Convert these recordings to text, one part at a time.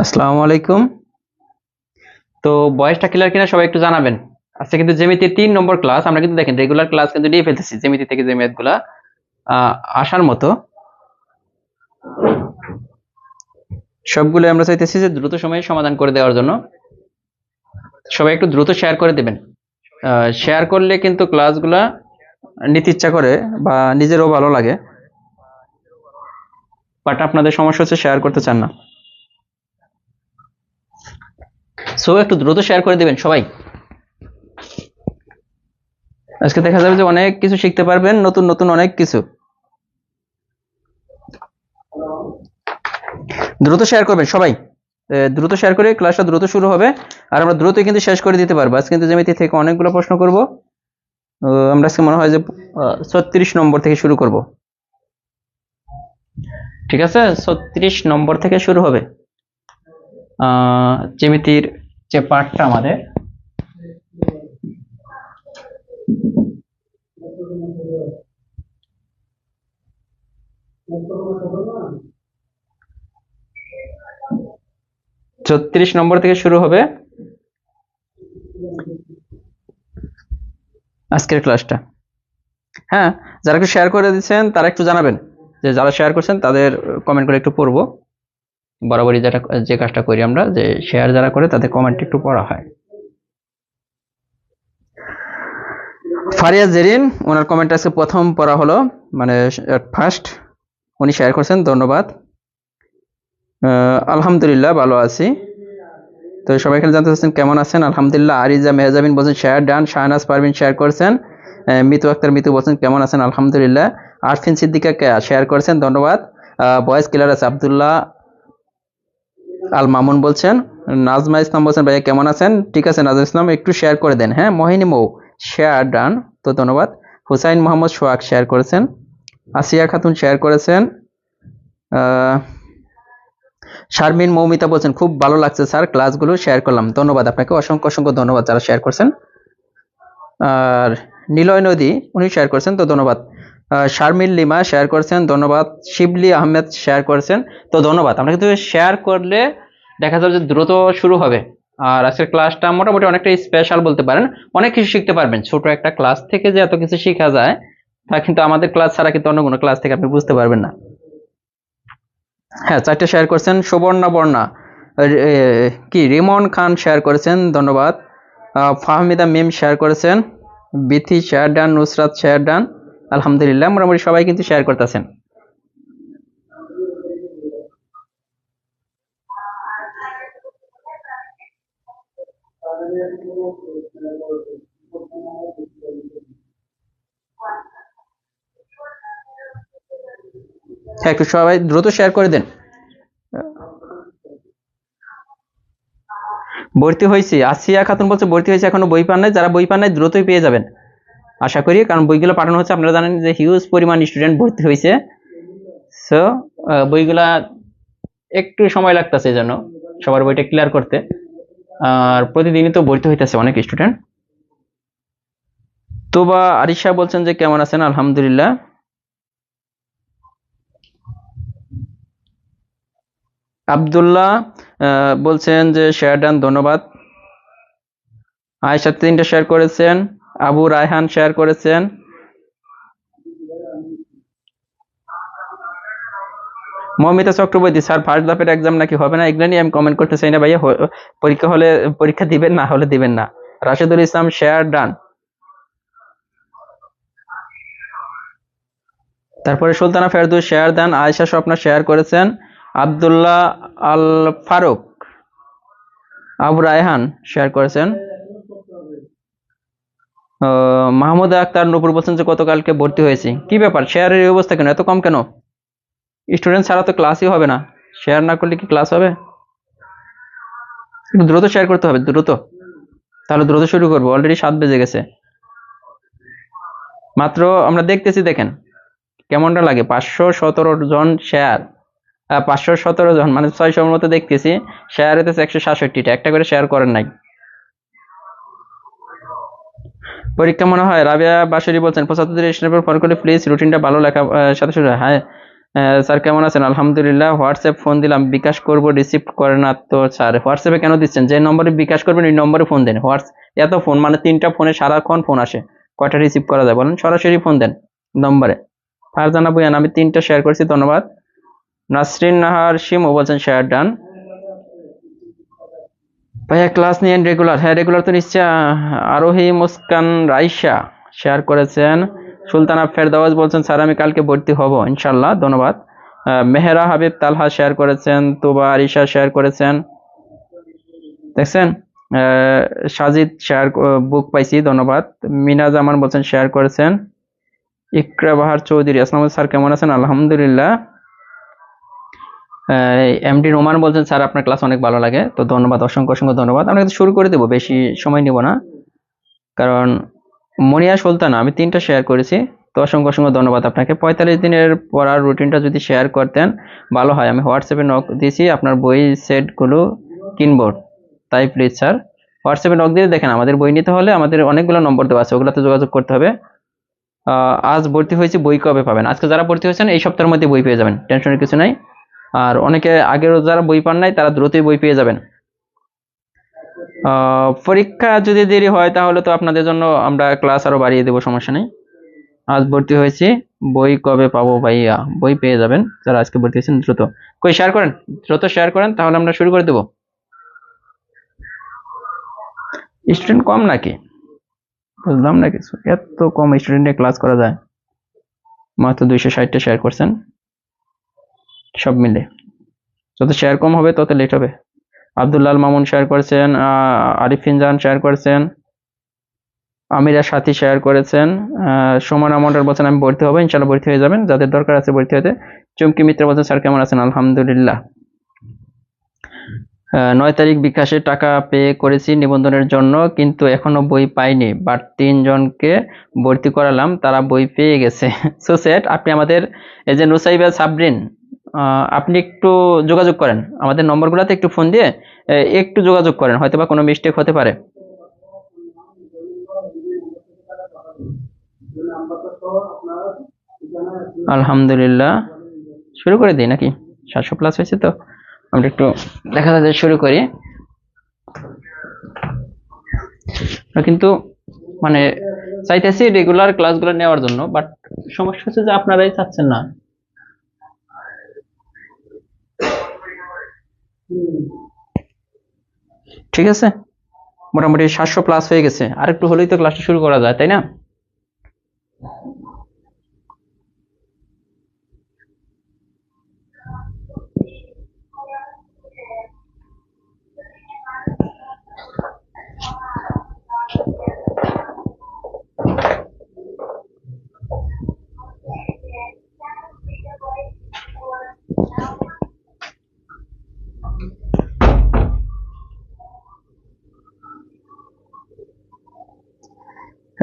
আসসালামু আলাইকুম। তো বয়সটা ক্লিয়ার কিনা সবাই একটু জানাবেন। আজকে কিন্তু জ্যামিতি 3 নম্বর ক্লাস। আমরা কিন্তু দেখেন রেগুলার ক্লাস কিন্তু নিয়ে ফেলতেছি জ্যামিতি থেকে যে ম্যাথগুলা আসার মতো সবগুলো আমরা চাইতেছি যে দ্রুত সময়ে সমাধান করে দেওয়ার জন্য। সবাই একটু দ্রুত শেয়ার করে দেবেন। শেয়ার করলে কিন্তু ক্লাসগুলা নিতে ইচ্ছা করে বা নিজেরও ভালো লাগে, বাট আপনাদের সমস্যা হচ্ছে শেয়ার করতে চান না। সো একটু দ্রুত শেয়ার করে দেবেন সবাই। আজকে দেখা যাবে যে অনেক কিছু শিখতে পারবেন, নতুন নতুন অনেক কিছু। দ্রুত শেয়ার করবেন সবাই, দ্রুত শেয়ার করে ক্লাসটা দ্রুত শুরু হবে আর আমরা দ্রুতই কিন্তু শেষ করে দিতে পারবো। আজকে কিন্তু জ্যামিতি থেকে অনেকগুলো প্রশ্ন করব। আমরা আজকে মনে হয় যে 36 নম্বর থেকে শুরু করব। ঠিক আছে, 36 নম্বর থেকে শুরু হবে জ্যামিতির যে পার্টটা আমাদের। ছত্রিশ নম্বর থেকে শুরু হবে আজকের ক্লাসটা। হ্যাঁ, যারা একটু শেয়ার করে দিচ্ছেন তারা একটু জানাবেন, যে যারা শেয়ার করছেন তাদের কমেন্ট করে একটু পড়বো। বরাবরই যে কাজটা করি আমরা, যে শেয়ার যারা করে তাদের কমেন্ট একটু পড়া হয়। ফারিয়া জেরিন, ওনার কমেন্ট আজকে প্রথম পড়া হলো, মানে ফার্স্ট উনি শেয়ার করছেন, ধন্যবাদ। আলহামদুলিল্লাহ ভালো আছি। তো সবাই এখানে জানতে চাচ্ছেন কেমন আছেন। আলহামদুলিল্লাহ। আরিজা মেহজাবিন বলছেন share done. Shahnaz Parvin share করছেন। মিতু আক্তার মিতু বলছেন কেমন আছেন। আলহামদুলিল্লাহ। আরফিন সিদ্দিকা শেয়ার করেছেন, ধন্যবাদ। ভয়েস ক্লিয়ার আছে। আব্দুল্লাহ আল মামুন বলছেন। নাজমা ইসলাম বলছেন ভাইয়া কেমন আছেন। ঠিক আছে নাজমা ইসলাম, একটু শেয়ার করে দেন। হ্যাঁ, মোহিনী মৌ শেয়ার ডান, তো ধন্যবাদ। হুসাইন মোহাম্মদ সোহাগ শেয়ার করেছেন। আসিয়া খাতুন শেয়ার করেছেন। শারমিন মৌমিতা বলছেন খুব ভালো লাগছে স্যার, ক্লাসগুলো শেয়ার করলাম। ধন্যবাদ আপনাকে, অসংখ্য অসংখ্য ধন্যবাদ যারা শেয়ার করছেন। আর নিলয় নদী উনি শেয়ার করছেন, তো ধন্যবাদ। শারমিন লিমা শেয়ার করছেন, ধন্যবাদ। শিবলি আহমেদ শেয়ার করেছেন, তো ধন্যবাদ। আমরা কিন্তু শেয়ার করলে দেখা যাবে যে দ্রুত শুরু হবে। আর আজকের ক্লাসটা মোটামুটি অনেকটা স্পেশাল বলতে পারেন, অনেক কিছু শিখতে পারবেন। ছোট একটা ক্লাস থেকে যে এত কিছু শেখা যায় তা কিন্তু আমাদের ক্লাস ছাড়া কিন্তু অন্য কোনো ক্লাস থেকে আপনি বুঝতে পারবেন না। হ্যাঁ, 4টে শেয়ার করছেন। সুবর্ণা বর্ণা কি রিমন খান শেয়ার করেছেন, ধন্যবাদ। ফাহমিদা মিম শেয়ার করেছেন। Bithi share done. Nusrat share done. আলহামদুলিল্লাহ, মোটামুটি সবাই কিন্তু শেয়ার করতেছেন। হ্যাঁ, একটু সবাই দ্রুত শেয়ার করে দেন। ভর্তি হয়েছি, আসিয়া খাতুন বলছে ভর্তি হয়েছে, এখনো বই পান নাই। যারা বই পান নাই দ্রুতই পেয়ে যাবেন আশা করি, কারণ বইগুলো পাঠানো হচ্ছে। আপনারা জানেন যে হিউজ পরিমাণ স্টুডেন্ট ভর্তি হয়েছে। সো বইগুলা একটু সময় লাগতেছে যেন সবার বইটা ক্লিয়ার করতে। আর প্রতিদিনই তো ভর্তি হইতেছে অনেক স্টুডেন্ট। তো বা আরিশা বলছেন যে কেমন আছেন। আলহামদুলিল্লাহ। আব্দুল্লাহ বলছেন যে শেয়ার ডান, ধন্যবাদ। আয়েশা 3টে শেয়ার করেছেন। আবু রায়হান শেয়ার করেছেন। মৌমিতা চক্রবর্তী স্যার ফার্স্ট ধাপের এক্সাম নাকি হবে না, এগুলো নিয়ে আমি কমেন্ট করতে চাই না ভাইয়া। পরীক্ষা হলে পরীক্ষা দিবেন, না হলে দিবেন না। Rashedul Islam share done. তারপরে সুলতানা ফেরদৌস শেয়ার দেন। আয়েশা স্বপ্না শেয়ার করেছেন। আব্দুল্লাহ আল ফারুক, আবু রায়হান শেয়ার করেছেন। মাহমুদা আক্তার নূপুর বলছেন যে গতকালকে ভর্তি হয়েছি। কি ব্যাপার, শেয়ারের এই অবস্থা কেন, এত কম কেন? স্টুডেন্ট ছাড়া তো ক্লাসই হবে না, শেয়ার না করলে কি ক্লাস হবে? একটু দ্রুত শেয়ার করতে হবে, দ্রুত, তাহলে দ্রুত শুরু করবো। অলরেডি 7 বেজে গেছে মাত্র। আমরা দেখতেছি, দেখেন কেমনটা লাগে। 517 জন শেয়ার, 517 জন মানে 600 মতো দেখতেছি। শেয়ার হইতেছে 166টা, একটা করে শেয়ার করেন নাই। পরীক্ষা মনে হয় রাবিয়া বাসুরি বলছেন 75 স্টেপের ফলো করে প্লিজ, রুটিনটা ভালো লেখা সাথে সাথে। হ্যাঁ স্যার কেমন আছেন? আলহামদুলিল্লাহ। হোয়াটসঅ্যাপ ফোন দিলাম, বিকাশ করব, রিসিভ করে না তো স্যার। হোয়াটসঅ্যাপে কেন দিচ্ছেন? যে নম্বরে বিকাশ করবেন ওই নম্বরে ফোন দেন। এত ফোন মানে 3টা ফোনে সারাক্ষণ ফোন আসে, কয়টা রিসিভ করা যায় বলেন? সরাসরি ফোন দেন নম্বরে। ফারজানা বুয়ান আমি 3টা শেয়ার করছি, ধন্যবাদ। নাসরিন নাহার শিমু বলছেন শেয়ার ডান। ভাইয়া ক্লাস নিয়েন রেগুলার? হ্যাঁ রেগুলার তো নিশ্চয়। আরোহী মুস্কান রাইসা শেয়ার করেছেন। সুলতানা ফেরদাওয়াজ বলছেন স্যার আমি কালকে ভর্তি হব ইনশাল্লাহ, ধন্যবাদ। মেহেরা হাবিব তালহা শেয়ার করেছেন। তোবা আরিশা শেয়ার করেছেন, দেখছেন। সাজিদ শেয়ার বুক পাইছি, ধন্যবাদ। মিনা জামান বলছেন শেয়ার করেছেন। ইকরা বাহার চৌধুরী আসসালামু আলাইকুম স্যার কেমন আছেন? আলহামদুলিল্লাহ। এমডি রোমান বলছেন স্যার আপনার ক্লাস অনেক ভালো লাগে, তো ধন্যবাদ, অসংখ্য অসংখ্য ধন্যবাদ। আমরা কিন্তু শুরু করে দেবো, বেশি সময় নিব না, কারণ মনিয়া সুলতানা আমি 3টা শেয়ার করেছি, তো অসংখ্য অসংখ্য ধন্যবাদ আপনাকে। 45 দিনের পড়ার রুটিনটা যদি শেয়ার করতেন ভালো হয়। আমি হোয়াটসঅ্যাপে নক দিয়েছি, আপনার বই সেটগুলো কিনবো, তাই প্লিজ স্যার হোয়াটসঅ্যাপে নক দিয়ে দেখেন। আমাদের বই নিতে হলে আমাদের অনেকগুলো নম্বর দেওয়া আছে, ওগুলোতে যোগাযোগ করতে হবে। আজ ভর্তি হয়েছি, বই কবে পাবেন? আজকে যারা ভর্তি হয়েছেন এই সপ্তাহের মধ্যে বই পেয়ে যাবেন, টেনশনের কিছু নাই। আর অনেকে আগের যারা বই পান নাই তারা দ্রুতই বই পেয়ে যাবেন। পরীক্ষা যদি দেরি হয় তাহলে তো আপনাদের জন্য আমরা ক্লাস আরো বাড়িয়ে দেবো, সমস্যা নেই। আজ ভর্তি হয়েছি, বই কবে পাবো ভাইয়া? বই পেয়ে যাবেন যারা আজকে ভর্তি হয়েছেন, দ্রুত কই শেয়ার করেন, দ্রুত শেয়ার করেন, তাহলে আমরা শুরু করে দেবো। স্টুডেন্ট কম নাকি? বুঝলাম না কিছু, এত কম স্টুডেন্টে ক্লাস করা যায়? মাত্র 260টা শেয়ার করছেন সব মিলে। যত শেয়ার কম হবে তত লেট হবে। আব্দুল্লাহ মামুন শেয়ার করেছেন। আরিফিন জান শেয়ার করেছেন। আমিরা সাথী শেয়ার করেছেন। সুমন আমন্ডার বলছেন আমি ভর্তি হবো ইনশাল্লাহ, ভর্তি হয়ে যাবেন যাদের দরকার আছে ভর্তি হতে। চুমকি মিত্র বলছেন স্যার কেমন আছেন? আলহামদুলিল্লাহ। 9 তারিখ বিকাশে টাকা পে করেছি নিবন্ধনের জন্য, কিন্তু এখনো বই পাইনি, বাট 3 জনকে ভর্তি করালাম, তারা বই পেয়ে গেছে। সো স্যার আপনি আমাদের এই যে নুসাইবা সাবরিন, আপনি একটু যোগাযোগ করেন আমাদের নম্বরগুলোতে, একটু ফোন দিয়ে একটু যোগাযোগ করেন, হয়তো বা কোনো মিস্টেক হতে পারে। আলহামদুলিল্লাহ, শুরু করে দিই নাকি? 700+ হয়েছে তো, আমরা একটু দেখা যাচ্ছে শুরু করি। কিন্তু মানে চাইতেছি রেগুলার ক্লাসগুলো নেওয়ার জন্য, বাট সমস্যা হচ্ছে যে আপনারাই চাচ্ছেন না। ঠিক আছে, মোটামুটি 700+ হয়ে গেছে, আর একটু হলেই তো ক্লাসটা শুরু করা যায়, তাই না?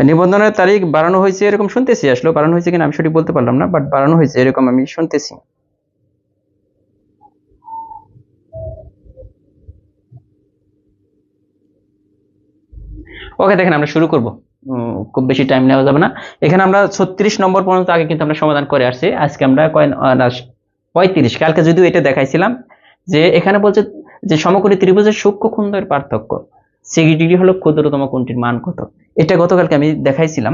নিবন্ধনের তারিখ বাড়ানো হয়েছে এরকম শুনতেছি, আসলে বাড়ানো হয়েছে কিনা আমি সঠিক বলতে পারলাম না, বাট বাড়ানো হয়েছে এরকম আমি শুনতেছি। ওকে দেখেন আমরা শুরু করব, খুব বেশি টাইম নেওয়া যাবে না। এখানে আমরা 36 নম্বর পর্যন্ত আগে কিন্তু আমরা সমাধান করে আসছি। আজকে আমরা 35, কালকে যদিও এটা দেখাইছিলাম যে এখানে বলছে যে সমকোণী ত্রিভুজের সূক্ষ্ম কোণের পার্থক্য, 60 ডিগ্রি হলো ক্ষুদ্রতম কোণটির মান কত। এটা গতকালকে আমি দেখাইছিলাম,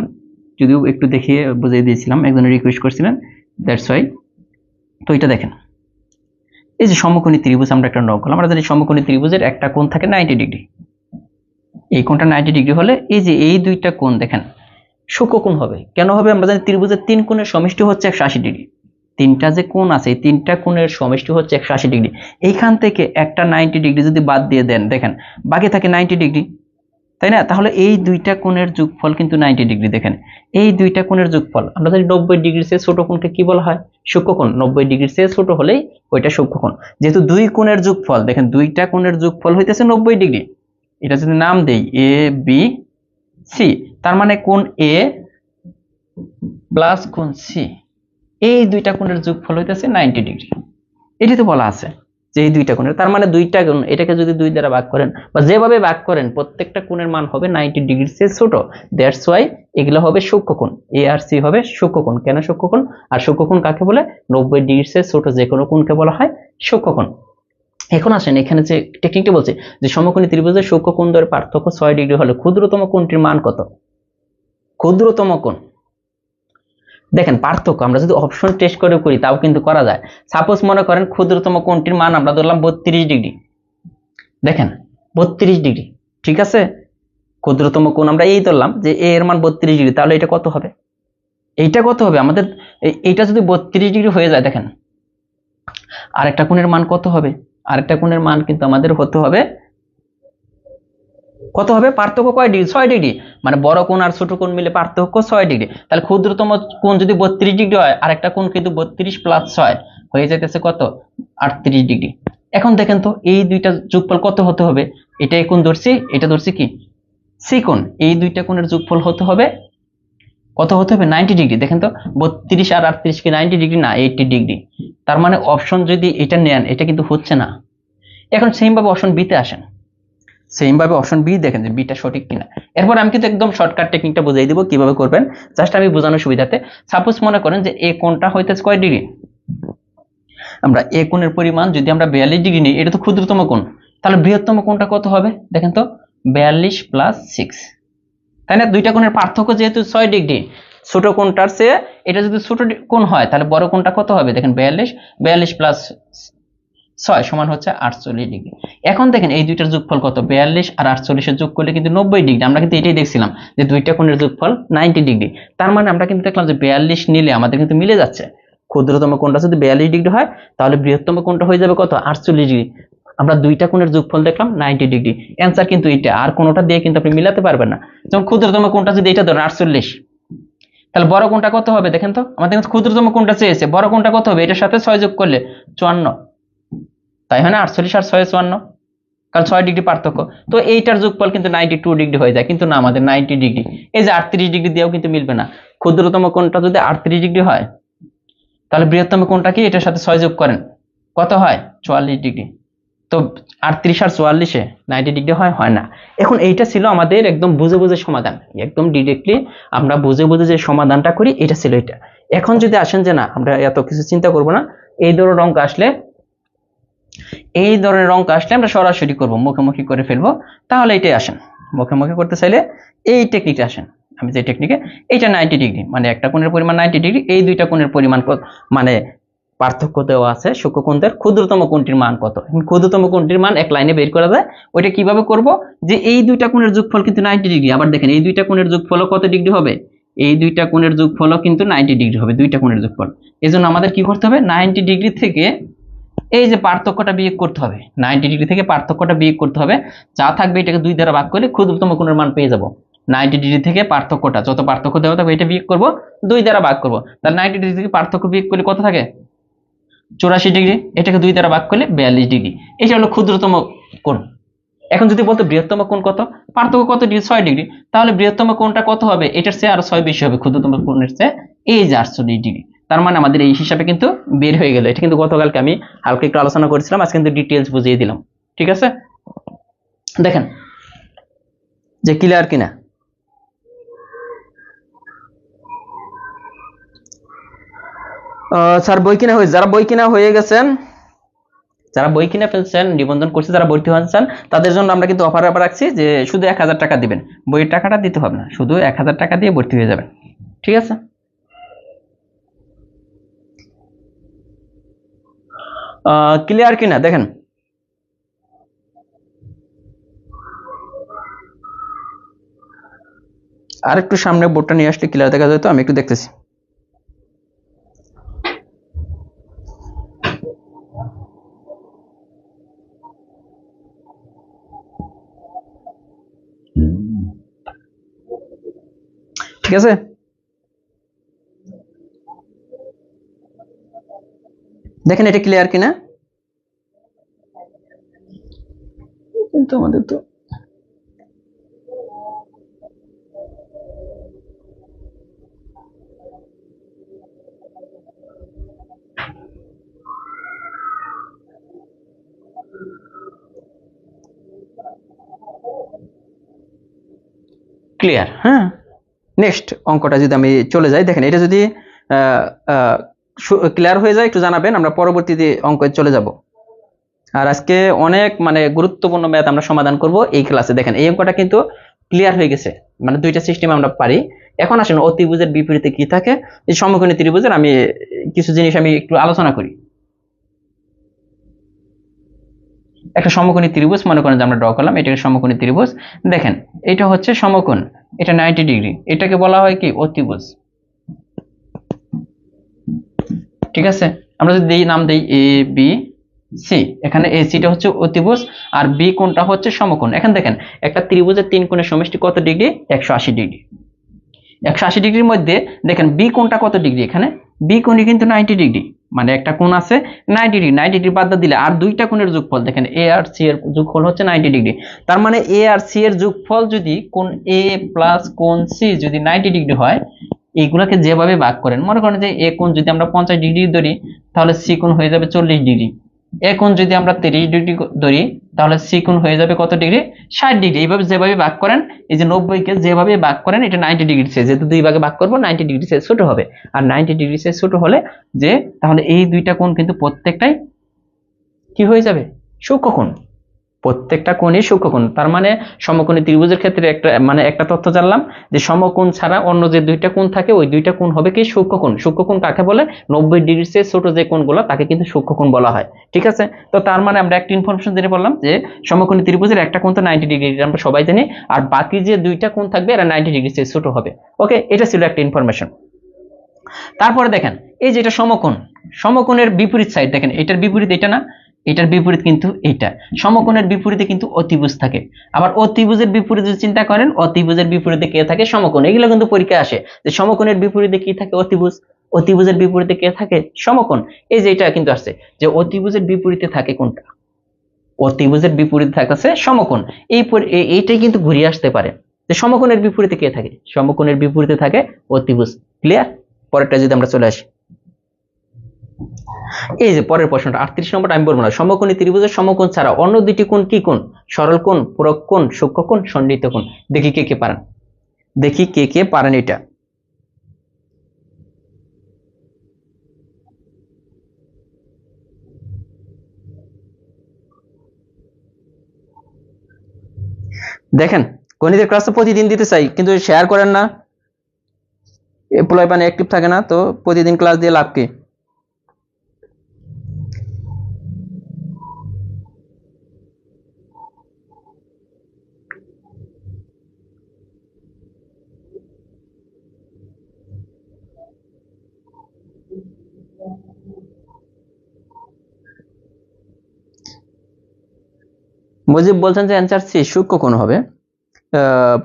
যদিও একটু দেখিয়ে বুঝিয়ে দিয়েছিলাম, একজনে রিকোয়েস্ট করছিলেন, দ্যাটস ওয়াই। তো এটা দেখেন, এই যে সমকোণী ত্রিভুজ আমরা একটা ড্র করলাম, আমরা জানি সমকোণী ত্রিভুজের একটা কোণ থাকে 90 ডিগ্রি, এই কোণটা 90 ডিগ্রি হলে এই যে এই দুইটা কোণ দেখেন সূক্ষ্মকোণ হবে। কেন হবে? আমরা জানি ত্রিভুজের তিন কোণের সমষ্টি হচ্ছে 180 ডিগ্রি। তিনটা যে কোণ আছে এই তিনটা কোণের সমষ্টি হচ্ছে 180 ডিগ্রি। এইখান থেকে একটা 90 ডিগ্রি যদি বাদ দিয়ে দেন দেখেন বাকি থাকে 90 ডিগ্রি, তাই না? তাহলে এই দুইটা কোণের যোগফল কিন্তু 90 ডিগ্রি। দেখেন এই দুইটা কোণের যোগফল, আমরা জানি 90 ডিগ্রির চেয়ে ছোট কোণকে কি বলা হয়? সূক্ষ্মকোণ। 90 ডিগ্রির চেয়ে ছোট হলেই ওইটা সূক্ষ্মকোণ। যেহেতু দুই কোণের যোগফল, দেখেন দুইটা কোণের যোগফল হইতেছে 90 ডিগ্রি। এটা যদি নাম দেই এ বি সি, তার মানে কোণ এ প্লাস কোণ সি, এই দুইটা কোণের যোগফল হইতেছে 90 ডিগ্রি। এটি তো বলা আছে যে এই দুইটা কোণের, তার মানে দুইটা কোণ, এটাকে যদি দুই দ্বারা ভাগ করেন বা যেভাবে ভাগ করেন প্রত্যেকটা কোণের মান হবে 90 ডিগ্রির চেয়ে ছোট। দ্যাটস ওয়াই এগুলো হবে সূক্ষ্মকোণ। এ আর সি হবে সূক্ষ্মকোণ। কেন সূক্ষ্মকোণ? আর সূক্ষ্মকোণ কাকে বলে? 90 ডিগ্রির চেয়ে ছোট যে কোনো কোণকে বলা হয় সূক্ষ্মকোণ। এখন আসেন এখানে যে টেকনিকটা বলছে যে সমকোণী ত্রিভুজের সূক্ষ্মকোণ দ্বয়ের পার্থক্য 6 ডিগ্রি হলে ক্ষুদ্রতম কোণটির মান কত? ক্ষুদ্রতম কোণ, দেখেন পার্থক্য আমরা যদি অপশন টেস্ট করে করি তাও কিন্তু করা যায়। সাপোজ মনে করেন ক্ষুদ্রতম কোণটির মান আমরা ধরলাম 32 ডিগ্রি। দেখেন 32 ডিগ্রি, ঠিক আছে? ক্ষুদ্রতম কোণ আমরা এই ধরলাম যে এ এর মান 32 ডিগ্রি, তাহলে এটা কত হবে? এইটা কত হবে আমাদের? এইটা যদি 32 ডিগ্রি হয়ে যায় দেখেন আরেকটা কোণের মান কত হবে? আরেকটা কোণের মান কিন্তু আমাদের হতে হবে কত হবে? পার্থক্য কয় ডিগ্রি? 6 ডিগ্রি। মানে বড় কোণ আর ছোট কোণ মিলে পার্থক্য 6 ডিগ্রি। তাহলে ক্ষুদ্রতম কোণ যদি 32 ডিগ্রি হয় আরেকটা কোণ কিন্তু 32 প্লাস 6 হয়ে যাইতেছে কত? 38 ডিগ্রি। এখন দেখেন তো এই দুইটা যোগফল কত হতে হবে? এটা কোণ ধরছি, এটা ধরছি কি সি কোণ। এই দুইটা কোণের যোগফল হতে হবে কত হতে হবে? 90 ডিগ্রি। দেখেন তো 32 আর 38 কি 90 ডিগ্রি? না, 80 ডিগ্রি। তার মানে অপশন যদি এটা নেন এটা কিন্তু হচ্ছে না। এখন সেম ভাবে অপশন বি তে আসেন। সেম ভাবে অপশন বি দেখেন যে বিটা সঠিক কিনা। এরপর আমি কিন্তু একদম শর্টকাট টেকনিকটা বুঝিয়ে দিব কিভাবে করবেন, জাস্ট আমি বোঝানোর সুবিধাতে। সাপোজ মনে করেন যে এ কোণটা হইতেছে কয় ডিগ্রি? আমরা এ কোণের পরিমাণ যদি আমরা 42 ডিগ্রি নিই, এটা তো ক্ষুদ্রতম কোণ, তাহলে বৃহত্তম কোণটা কত হবে? দেখেন তো 42 প্লাস 6, তাই না? দুইটা কোণের পার্থক্য যেহেতু 6 ডিগ্রি, ছোট কোণটার চেয়ে এটা যদি ছোট কোণ হয় তাহলে বড় কোণটা কত হবে? দেখেন 42 প্লাস 6 সমান হচ্ছে 48 ডিগ্রি। এখন দেখেন এই দুইটার যোগফল কত? 42 আর 48 এর যোগ করলে কিন্তু 90 ডিগ্রি। আমরা কিন্তু এটাই দেখছিলাম যে দুইটা কোণের যোগফল 90 ডিগ্রি। তার মানে আমরা কিন্তু দেখলাম যে 42 নিলে আমাদের কিন্তু মিলে যাচ্ছে। ক্ষুদ্রতম কোণটা যদি 42 ডিগ্রি হয় তাহলে বৃহত্তম কোণটা হয়ে যাবে কত? 48 ডিগ্রি। আমরা দুইটা কোণের যোগফল দেখলাম 90 ডিগ্রি। অ্যান্সার কিন্তু এটা, আর কোনোটা দিয়ে কিন্তু আপনি মিলাতে পারবেন না। যেমন ক্ষুদ্রতম কোণটা যদি এটা ধরেন 48, তাহলে বড় কোণটা কত হবে? দেখেন তো আমাদের ক্ষুদ্রতম কোণটা চেয়েছে, বড় কোণটা কত হবে? এটার সাথে 6 যোগ করলে 54, তাই হয় না? 48 আর 6 54, কারণ 6 ডিগ্রি পার্থক্য। তো এইটার যোগফল কিন্তু 92 ডিগ্রি হয়ে যায়, কিন্তু না, আমাদের 90 ডিগ্রি। এই যে 38 ডিগ্রি দিয়েও কিন্তু মিলবে না। ক্ষুদ্রতম কোণটা যদি 38 ডিগ্রি হয় তাহলে বৃহত্তম কোণটা কি? এটার সাথে 6 যোগ করেন, কত হয়? 44 ডিগ্রি। তো 38 আর 44-এ 90 ডিগ্রি হয়? হয় না। এখন এইটা ছিল আমাদের একদম বুঝে বুঝে সমাধান, একদম ডিরেক্টলি আমরা বুঝে বুঝে যে সমাধানটা করি এটা ছিল এটা। এখন যদি আসেন যে না আমরা এত কিছু চিন্তা করব না, এই ধরনের অঙ্ক আসলে আমরা সরাসরি করব, মুখোমুখি করে ফেলবো, তাহলে এটাই আসেন। মুখোমুখি করতে চাইলে এই টেকনিকটা আসেন। আমি যে টেকনিকে, এইটা 90 ডিগ্রি, মানে একটা কোণের পরিমাণ 90 ডিগ্রি, এই দুইটা কোণের পরিমাণ মানে পার্থক্য দেওয়া আছে সূক্ষ্মকোণের, ক্ষুদ্রতম কোণটির মান কত? ক্ষুদ্রতম কোণটির মান এক লাইনে বের করা যায়। ওইটা কিভাবে করব? যে এই দুইটা কোণের যোগফল কিন্তু 90 ডিগ্রি। আবার দেখেন এই দুইটা কোণের যোগফল কত ডিগ্রি হবে? এই দুইটা কোণের যোগফল কিন্তু 90 ডিগ্রি হবে, দুইটা কোণের যোগফল। এজন্য আমাদের কি করতে হবে? 90 ডিগ্রি থেকে এই যে পার্থক্যটা বিয়োগ করতে হবে, 90 ডিগ্রি থেকে পার্থক্যটা বিয়োগ করতে হবে। যা থাকবে এটাকে 2 দ্বারা ভাগ করলে ক্ষুদ্রতম কোণের মান পেয়ে যাব। 90 ডিগ্রি থেকে পার্থক্যটা, যত পার্থক্য দেওয়া থাকবে এটা বিয়োগ করব, 2 দ্বারা ভাগ করব। তাহলে 90 ডিগ্রি থেকে পার্থক্য বিয়োগ করলে কত থাকে? 84 ডিগ্রি। এটাকে 2 দ্বারা ভাগ করলে 42 ডিগ্রি। এটা হলো ক্ষুদ্রতম কোণ। এখন যদি বলতো বৃহত্তম কোণ কত? পার্থক্য কত ডিগ্রি? 6 ডিগ্রি। তাহলে বৃহত্তম কোণটা কত হবে? এটার চেয়ে আরো 6 বেশি হবে, ক্ষুদ্রতম কোণের চেয়ে, এই যে 48 ডিগ্রি। তার মানে আমাদের এই হিসাবে কিন্তু বের হয়ে গেল। এটা কিন্তু গতকালকে আমি হালকা একটু আলোচনা করেছিলাম, আজকে কিন্তু ডিটেইলস বুঝিয়ে দিলাম। ঠিক আছে, দেখেন যে ক্লিয়ার কিনা। স্যার বই কিনা হয়েছে? যারা বই কিনা হয়ে গেছেন, যারা বই কিনে ফেলছেন, নিবন্ধন করছে, যারা ভর্তি হচ্ছেন, তাদের জন্য আমরা কিন্তু অফার রাখছি যে শুধু 1000 টাকা দিবেন, বইয়ের টাকাটা দিতে হবে না, শুধু 1000 টাকা দিয়ে ভর্তি হয়ে যাবেন। ঠিক আছে, ক্লিয়ার কিনা দেখেন। আর একটু সামনে বোর্ডটা নিয়ে আসলে ক্লিয়ার দেখা যায়, তো আমি একটু দেখতেছি। ঠিক আছে, দেখেন এটা ক্লিয়ার কিনা। কিন্তু আমাদের তো ক্লিয়ার। হ্যাঁ, নেক্সট অঙ্কটা যদি আমি চলে যাই, দেখেন এটা যদি ক্লিয়ার হয়ে যায় একটু জানাবেন, আমরা পরবর্তীতে অঙ্কে চলে যাব। আর আজকে অনেক মানে গুরুত্বপূর্ণ ম্যাথ আমরা সমাধান করব এই ক্লাসে। দেখেন এই অঙ্কটা কিন্তু ক্লিয়ার হয়ে গেছে, মানে দুইটা সিস্টেম আমরা পারি। এখন আসেন অতিভুজের বিপরীতে কি থাকে, এই সমকোণী ত্রিভুজের আমি কিছু জিনিস আমি একটু আলোচনা করি। একটা সমকোণী ত্রিভুজ মনে করেন যে আমরা ড্র করলাম, এটাকে সমকোণী ত্রিভুজ। দেখেন এটা হচ্ছে সমকোণ, এটা 90 ডিগ্রি, এটাকে বলা হয় কি অতিভুজ। ঠিক আছে, আমরা যদি নাম দেই এ বি সি, এখানে এ সিটা হচ্ছে অতিভুজ আর বি কোণটা হচ্ছে সমকোণ। এখন দেখেন একটা ত্রিভুজের তিন কোণের সমষ্টি কত ডিগ্রি, 180 ডিগ্রি। 180 ডিগ্রির মধ্যে দেখেন বি কোণটা কত ডিগ্রি, এখানে বি কোণই কিন্তু 90 ডিগ্রি, মানে একটা কোণ আছে 90 ডিগ্রি, 90 ডিগ্রি বাদ দিলে আর দুইটা কোণের যোগফল দেখেন এ আর সি এর যোগফল হচ্ছে 90 ডিগ্রি। তার মানে এ আর সি এর যোগফল যদি কোণ এ প্লাস কোণ সি যদি 90 ডিগ্রি হয়, এইগুলাকে যেভাবে ভাগ করেন, মনে করেন যে এ কোণ যদি আমরা 50 ডিগ্রি ধরি তাহলে সি কোণ হয়ে যাবে 40 ডিগ্রি। এ কোণ যদি আমরা 30 ডিগ্রি ধরি তাহলে সি কোণ হয়ে যাবে কত ডিগ্রি, 60 ডিগ্রি। এইভাবে যেভাবে ভাগ করেন, এই যে 90 কে যেভাবে ভাগ করেন, এটা 90 ডিগ্রি সে যেহেতু দুই ভাগে ভাগ করবো 90 ডিগ্রি সে ছোট হবে। আর 90 ডিগ্রি সে ছোট হলে যে তাহলে এই দুইটা কোণ কিন্তু প্রত্যেকটাই কি হয়ে যাবে, সূক্ষ্মকোণ। প্রত্যেকটা কোণই সূক্ষ্মকোণ। তার মানে সমকোণী ত্রিভুজের ক্ষেত্রে একটা তথ্য জানলাম যে সমকোণ ছাড়া অন্য যে দুইটা কোণ থাকে ওই দুইটা কোণ হবে কি সূক্ষ্মকোণ। সূক্ষ্মকোণ কাকে বলে, 90 ডিগ্রি চেয়ে ছোট যে কোণগুলো তাকে কিন্তু সূক্ষ্মকোণ বলা হয়। ঠিক আছে, তো তার মানে আমরা একটা ইনফরমেশন জেনে বললাম যে সমকোণী ত্রিভুজের একটা কোণ তো 90 ডিগ্রি, আমরা সবাই জানি, আর বাকি যে দুইটা কোণ থাকবে এরা 90 ডিগ্রি চেয়ে ছোট হবে। ওকে, এটা ছিল একটা ইনফরমেশন। তারপরে দেখেন এই যে এটা সমকোণ, সমকোণের বিপরীত সাইড দেখেন, এটার বিপরীত এটা না, এটার বিপরীত কিন্তু এইটা। সমকোণের বিপরীতে কিন্তু অতিভুজ থাকে। আবার অতিভুজের বিপরীতে যদি চিন্তা করেন, অতিভুজের বিপরীতে কে থাকে, সমকোণ। এগুলো কিন্তু পরীক্ষায় আসে যে সমকোণের বিপরীতে কি থাকে, অতিভুজ। অতিভুজের বিপরীতে কে থাকে, সমকোণ। এই যে এটা কিন্তু আসছে যে অতিভুজের বিপরীতে থাকে কোনটা, অতিভুজের বিপরীতে থাকছে সমকোণ। এইটাই কিন্তু ঘুরিয়ে আসতে পারে যে সমকোণের বিপরীতে কে থাকে, সমকোণের বিপরীতে থাকে অতিভুজ। ক্লিয়ার? পরেরটা যদি আমরা চলে আসি, এই যে পরের প্রশ্নটা 38 নম্বরটা আমি বলবো না। সমকোণী ত্রিভুজের সমকোণ ছাড়া অন্য দুটি কোণ কি কোণ, সরল কোণ, পূরক কোণ, সূক্ষ্মকোণ, সন্নিহিত কোণ। দেখি কে কে পারেন, দেখি কে কে পারেন এটা। দেখেন গণিতের ক্লাস তো প্রতিদিন দিতে চাই, কিন্তু শেয়ার করেন না, এমপ্লয় মানে অ্যাক্টিভ থাকে না, তো প্রতিদিন ক্লাস দিয়ে লাভ কি? মুজিব বলছেন যে অ্যান্সার সি, সূক্ষ্মকোণ হবে।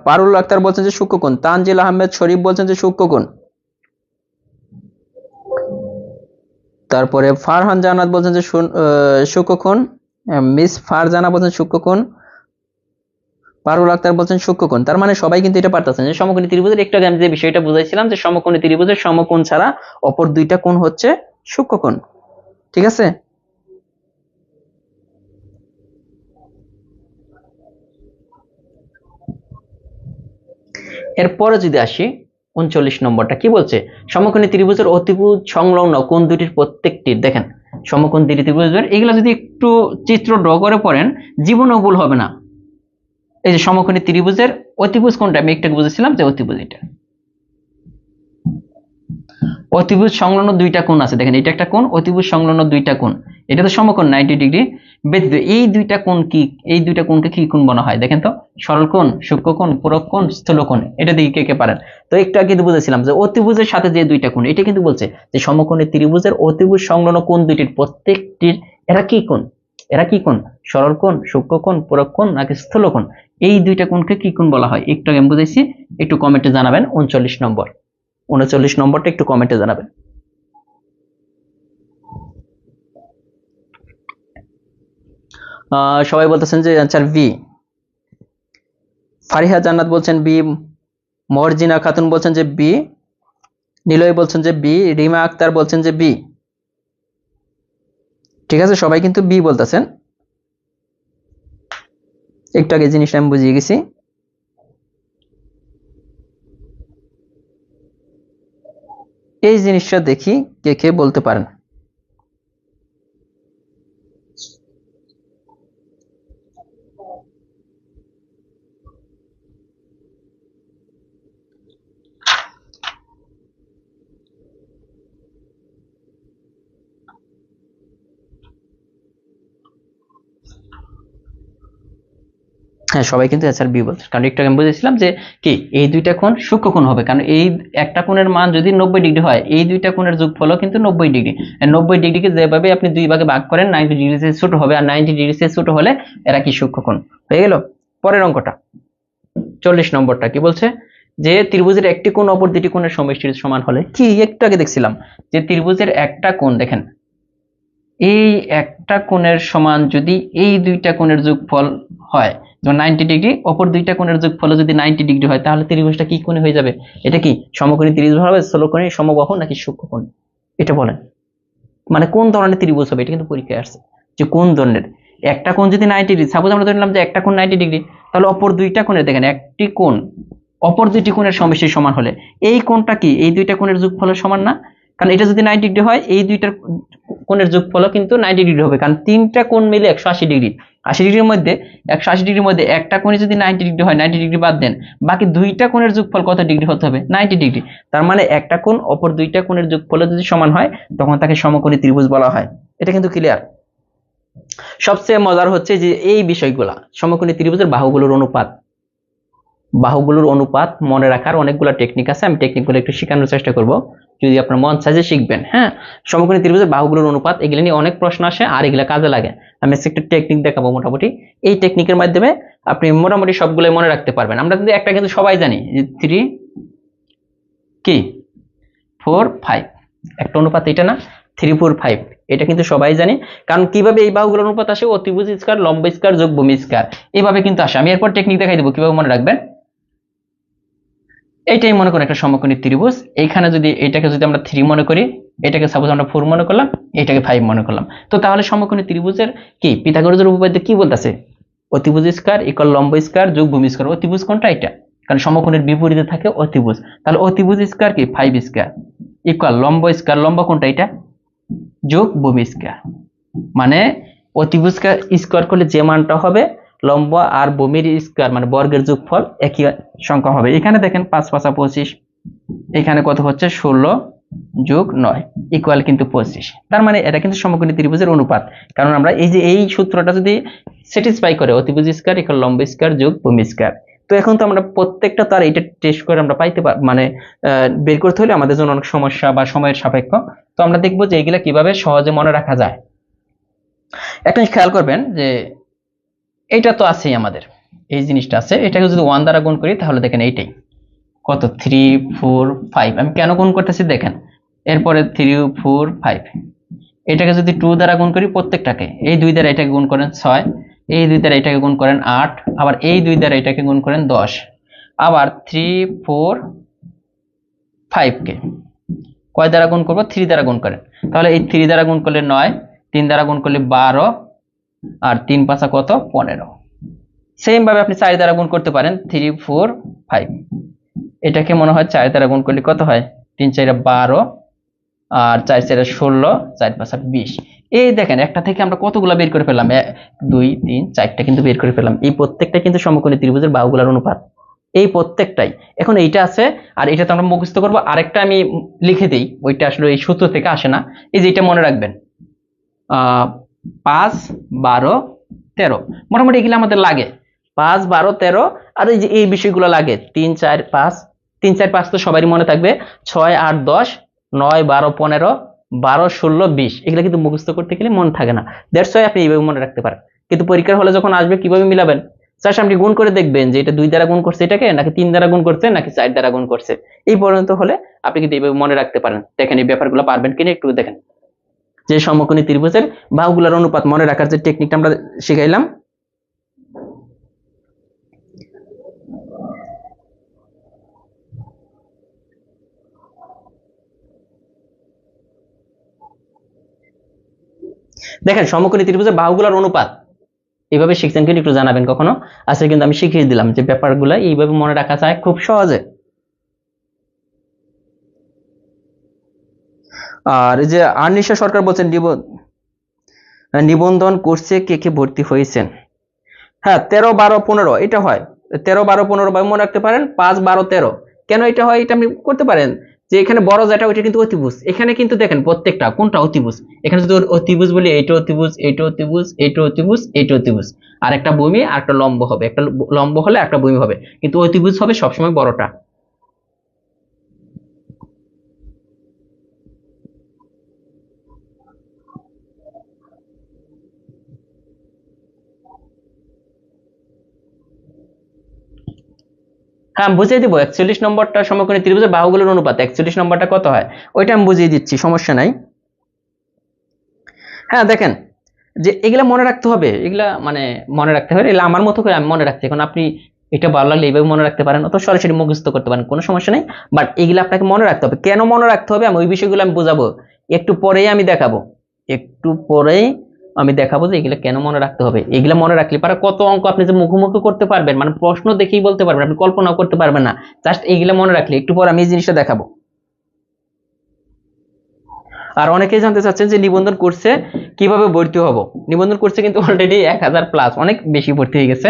পারুল আক্তার বলছেন যে সূক্ষ্মকোণ। তানজিল আহমেদ শরীফ বলছেন যে সূক্ষ্মকোণ। তারপরে ফারহান জান্নাত বলছেন যে সূক্ষ্মকোণ। মিস ফারজানা বলছেন সূক্ষ্মকোণ। পারুল আক্তার বলছেন সূক্ষ্মকোণ। তার মানে সবাই কিন্তু এটা পারতেছেন যে সমকোণী ত্রিভুজের একটু আগে আমি যে বিষয়টা বুঝাইছিলাম যে সমকোণী ত্রিভুজের সমকোণ ছাড়া অপর দুইটা কোণ হচ্ছে সূক্ষ্মকোণ। ঠিক আছে, এরপরে যদি আসি 39 নম্বরটা কি বলছে, সমকোণী ত্রিভুজের অতিভুজ সংলগ্ন কোণ দুটির প্রত্যেকটির, দেখেন সমকোণ ত্রিভুজের এগুলা যদি একটু চিত্র ড্র করে পড়েন জীবনেও ভুল হবে না। এই যে সমকোণী ত্রিভুজের অতিভুজ কোণটা আমি একটু বুঝেছিলাম যে অতিভুজ, এটা অতিভুজ সংলগ্ন দুইটা কোণ আছে, দেখেন এটা একটা কোণ, অতিভুজ সংলগ্ন দুইটা কোণ, এটা তো সমকোণ 90 ডিগ্রি ব্যতীত এই দুইটা কোণ কি, এই দুইটা কোণকে কি কোণ বলা হয়, দেখেন তো সরল কোণ, সূক্ষ্ম কোণ, পূরক কোণ, স্থূল কোণ, এটা দিয়ে কে কে পারেন? তো একটু আগে কিন্তু বুঝেছিলাম যে অতিভুজের সাথে যে দুইটা কোণ, এটা কিন্তু বলছে যে সমকোণী ত্রিভুজের অতিভুজ সংলগ্ন কোণ দুইটির প্রত্যেকটির এরা কি কোণ? এরা কি কোণ? সরল কোণ, সূক্ষ্ম কোণ, পূরক কোণ নাকি স্থূল কোণ? এই দুইটা কোণকে কি কোণ বলা হয়? একটু আগে আমি বুঝাইছি, একটু কমেন্টে জানাবেন। 39 নম্বর, 39 নম্বরটা একটু কমেন্টে জানাবেন। সবাই বলতেছেন যে অ্যান্সার বি। ফারিহা জান্নাত বলছেন বি, মর্জিনা খাতুন বলছেন যে বি, নিলয় বলছেন যে বি, রিমা আক্তার বলছেন যে বি। ঠিক আছে, সবাই কিন্তু বি বলতেছেন। একটু আগে জিনিসটা আমি বুঝিয়ে গেছি। এই জিনিসটা দেখি কে কে বলতে পারেন। হ্যাঁ, সবাই কিন্তু অ্যান্সার বি বলছে, কারণ একটু আমি বুঝেছিলাম যে কি এই দুইটা কোণ সূক্ষ্ম কোণ হবে, কারণ এই একটা কোণের মান যদি 90 ডিগ্রি হয়, এই দুইটা কোণের যোগফলও কিন্তু 90 ডিগ্রি। 90 ডিগ্রিকে যেভাবে আপনি দুই ভাগে ভাগ করেন 90 ডিগ্রি থেকে ছোট হবে, আর 90 ডিগ্রি থেকে ছোট হলে এরা কি সূক্ষ্ম কোণ হয়ে গেল। পরের অঙ্কটা 40 নম্বরটা কি বলছে? যে ত্রিভুজের একটি কোণ অপর দুটি কোণের সমষ্টির সমান হলে কি, একটু আগে দেখছিলাম যে ত্রিভুজের একটা কোণ, দেখেন এই একটা কোণের সমান যদি এই দুইটা কোণের যোগফল হয়, যেমন 90 ডিগ্রি, অপর দুইটা কোণের যোগফল যদি 90 ডিগ্রি হয়, তাহলে ত্রিভুজটা কি কোণে হয়ে যাবে? এটা কি সমকোণী ত্রিভুজ হবে, স্থূলকোণী, সমবাহু নাকি সূক্ষ্মকোণ? এটা বলেন, মানে কোন ধরনের ত্রিভুজ হবে? এটা কিন্তু পরীক্ষায় আসছে যে কোন ধরনের। একটা কোণ যদি 90 ডিগ্রি, সাপোজ আমরা ধরে নিলাম যে একটা কোণ 90 ডিগ্রি, তাহলে অপর দুইটা কোণের, দেখেন একটি কোণ অপর দুইটি কোণের সমষ্টির সমান হলে এই কোণটা কি এই দুইটা কোণের যোগফলের সমান না? কারণ এটা যদি 90 ডিগ্রি হয়, এই দুইটার কোণের যোগফলও কিন্তু 90 ডিগ্রি হবে, কারণ তিনটা কোণ মিলে 180 ডিগ্রি। 80 ডিগ্রির মধ্যে 180 ডিগ্রির মধ্যে একটা কোণে যদি 90 ডিগ্রি হয়, 90 ডিগ্রি বাদ দেন, বাকি দুইটা কোণের যোগফল কত ডিগ্রি হতে হবে? 90 ডিগ্রি। তার মানে একটা কোণ অপর দুইটা কোণের যোগফল যদি সমান হয়, তখন তাকে সমকোণী ত্রিভুজ বলা হয়। এটা কিন্তু ক্লিয়ার। সবচেয়ে মজার হচ্ছে যে এই বিষয়গুলা, সমকোণী ত্রিভুজের বাহুগুলোর অনুপাত, বাহুগুলোর অনুপাত মনে রাখার অনেকগুলো টেকনিক আছে, আমি টেকনিকগুলো একটু শেখানোর চেষ্টা করব, যদি আপনার মন চায় যে শিখবেন। হ্যাঁ, সমকোণী ত্রিভুজের বাহুগুলোর অনুপাত, এগুলো নিয়ে অনেক প্রশ্ন আসে আর এগুলা কাজে লাগে। আমি একটা টেকনিক দেখাবো মোটামুটি, এই টেকনিকের মাধ্যমে আপনি মোটামুটি সবগুলোই মনে রাখতে পারবেন। আমরা কিন্তু একটা কিন্তু সবাই জানি যে 3 কি 4 5 একটা অনুপাত, এটা না 3 4 5, এটা কিন্তু সবাই জানি। কারণ কিভাবে এই বাহুগুলোর অনুপাত আসে? অতিভুজ স্কয়ার, লম্ব স্কয়ার যোগ ভূমি স্কয়ার, এইভাবে কিন্তু আসে। আমি এরপর টেকনিক দেখাই দেবো কিভাবে মনে রাখবেন। এইটাই মনে করেন একটা সমকোণী ত্রিভুজ, এইখানে যদি এটাকে যদি আমরা 3 মনে করি, এটাকে সাপোজ আমরা 4 মনে করলাম, এটাকে 5 মনে করলাম, তো তাহলে সমকোণী ত্রিভুজের কি পিথাগোরাসের উপপাদ্য কি বলতেছে? অতিভুজ স্কয়ার ইকুয়াল লম্ব স্কয়ার যোগ ভূমি স্কয়ার। অতিভুজ কোনটা? এটা, কারণ সমকোণের বিপরীতে থাকে অতিভুজ। তাহলে অতিভুজ স্কয়ার কি 5 স্কয়ার ইকুয়াল লম্ব স্কয়ার, লম্ব কোনটা? এটা, যোগ ভূমি স্কয়ার। মানে অতিভুজ স্কয়ার করলে যে মানটা হবে, লম্ব আর ভূমির স্কয়ার মানে বর্গের যোগফল একই সংখ্যা হবে। এখানে দেখেন 5 5 25, এখানে কত হচ্ছে 16 যোগ 9 ইকুয়াল কিন্তু 25। তার মানে এটা কিন্তু সমকোণী ত্রিভুজের অনুপাত। কারণ আমরা এই যে এই সূত্রটা যদি স্যাটিসফাই করে, অতিভুজ স্কয়ার ইকুয়াল লম্ব স্কয়ার যোগ ভূমি স্কয়ার। তো এখন তো আমরা প্রত্যেকটা তার এটা টেস্ট করে আমরা পাইতে মানে বের করতে হলে আমাদের জন্য অনেক সমস্যা বা সময়ের সাপেক্ষ। তো আমরা দেখবো যে এগুলা কিভাবে সহজে মনে রাখা যায়। একটা খেয়াল করবেন যে এইটা তো আছেই আমাদের, এই জিনিসটা আছে, এটাকে যদি 1 দ্বারা গুণ করি তাহলে দেখেন এইটাই কত 3 4 5। আমি কেন গুণ করতেছি দেখেন, এরপরে 3 4 5, এটাকে যদি 2 দ্বারা গুণ করি প্রত্যেকটাকে, এই 2 দ্বারা এটাকে গুণ করেন 6, এই 2 দ্বারা এটাকে গুণ করেন 8, আবার এই 2 দ্বারা এটাকে গুণ করেন 10, আবার 3 4 5 কে কয় দ্বারা গুণ করব? 3 দ্বারা গুণ করেন, তাহলে এই 3 দ্বারা গুণ করলে 9, 3 দ্বারা গুণ করলে 12, আর 3 5 কত 15। সেম ভাবে আপনি 4 দ্বারা গুণ করতে পারেন, 3 4 5, এটাকে মনে হয় 4 দ্বারা গুণ করলে কত হয়? 3 4 12, আর 4 4 16, 4 5 20। এই দেখেন একটা থেকে আমরা কতগুলা বের করে ফেললাম, 1 2 3 4টা কিন্তু বের করে ফেললাম। এই প্রত্যেকটা কিন্তু সমকোণী ত্রিভুজের বাহুগুলোর অনুপাত, এই প্রত্যেকটাই। এখন এইটা আছে আর এটা তো আমরা মুখস্থ করব। আরেকটা আমি লিখে দেই, ওইটা আসলে এই সূত্র থেকে আসে না, এই যে এটা মনে রাখবেন 5 12 13, মোটামুটি এগুলো আমাদের লাগে। 5 12 13 আর এই যে এই বিষয়গুলো লাগে 3 4 5 3 4 5 তো সবারই মনে থাকবে, 6 8 10 9 12 15 12 16 20 এগুলো কিন্তু মুখস্থ করতে গেলে মনে থাকে না। দ্যাটস ওয়াই আপনি এইভাবে মনে রাখতে পারেন। কিন্তু পরীক্ষার হলে যখন আসবে কিভাবে মিলাবেন, জাস্ট আপনি গুণ করে দেখবেন যে এটা 2 দ্বারা গুণ করছে এটাকে, নাকি 3 দ্বারা গুণ করছে, নাকি 4 দ্বারা গুণ করছে। এই পর্যন্ত হলে আপনি কিন্তু এইভাবে মনে রাখতে পারেন। দেখেন এই ব্যাপারগুলো পারবেন কিনা একটু দেখেন। যে সমকোণী ত্রিভুজের বাহুগুলোর অনুপাত মনে রাখার যে টেকনিকটা আমরা শিখাইলাম, দেখেন সমকোণী ত্রিভুজের বাহুগুলোর অনুপাত এইভাবে শিখছেন কিনা একটু জানাবেন কখনো। আজকে কিন্তু আমি শিখিয়ে দিলাম যে ব্যাপারগুলো এইভাবে মনে রাখা যায় খুব সহজে। আর এই যে আনিশা সরকার বলছেন নিবন্ধন কোর্সে কে কে ভর্তি হয়েছেন। হ্যাঁ 13 12 15 এটা হয়, 13 12 15 ভাবে মনে রাখতে পারেন, 5 12 13 কেন এটা হয় এটা আপনি করতে পারেন। যে এখানে বড় যেটা ওইটা কিন্তু অতিভুজ, এখানে কিন্তু দেখেন প্রত্যেকটা কোনটা অতিভুজ, এখানে যদি অতিভুজ বলি এইটা অতিভুজ, এইটা অতিভুজ, এইটা অতিভুজ, এইটা অতিভুজ, আর একটা ভূমি আর একটা লম্ব হবে, একটা লম্ব হলে একটা ভূমি হবে, কিন্তু অতিভুজ হবে সবসময় বড়টা। হ্যাঁ আমি বুঝিয়ে দিব 41 নম্বরটা সমকোণী ত্রিভুজের বাহুগুলোর অনুপাত, 41 নম্বরটা কত হয় ওইটা আমি বুঝিয়ে দিচ্ছি, সমস্যা নাই। হ্যাঁ দেখেন যে এগুলা মনে রাখতে হবে, এগুলা মানে মনে রাখতে হবে, এগুলা আমার মতো করে আমি মনে রাখছি। এখন আপনি এটা ভালো লাগলে এইভাবে মনে রাখতে পারেন, অত সরাসরি মুখস্থ করতে পারেন, কোনো সমস্যা নেই। বাট এগুলা আপনাকে মনে রাখতে হবে। কেন মনে রাখতে হবে আমি ওই বিষয়গুলো আমি বোঝাবো একটু পরেই, আমি দেখাবো একটু পরেই, আমি দেখাবো যে এগুলা কেন মনে রাখতে হবে। এগুলা মনে রাখলে পারে কত অঙ্ক আপনি যে মুখোমুখি করতে পারবেন, মানে প্রশ্ন দেখেই বলতে পারবেন, আপনি কল্পনাও করতে পারবেন না। জাস্ট এগুলা মনে রাখলে একটু পর আমি এই জিনিসটা দেখাবো। আর অনেকেই জানতে চাচ্ছেন যে নিবন্ধন কোর্সে কিভাবে ভর্তি হব। নিবন্ধন কোর্সে কিন্তু অলরেডি 1000 প্লাস, অনেক বেশি ভর্তি হয়ে গেছে।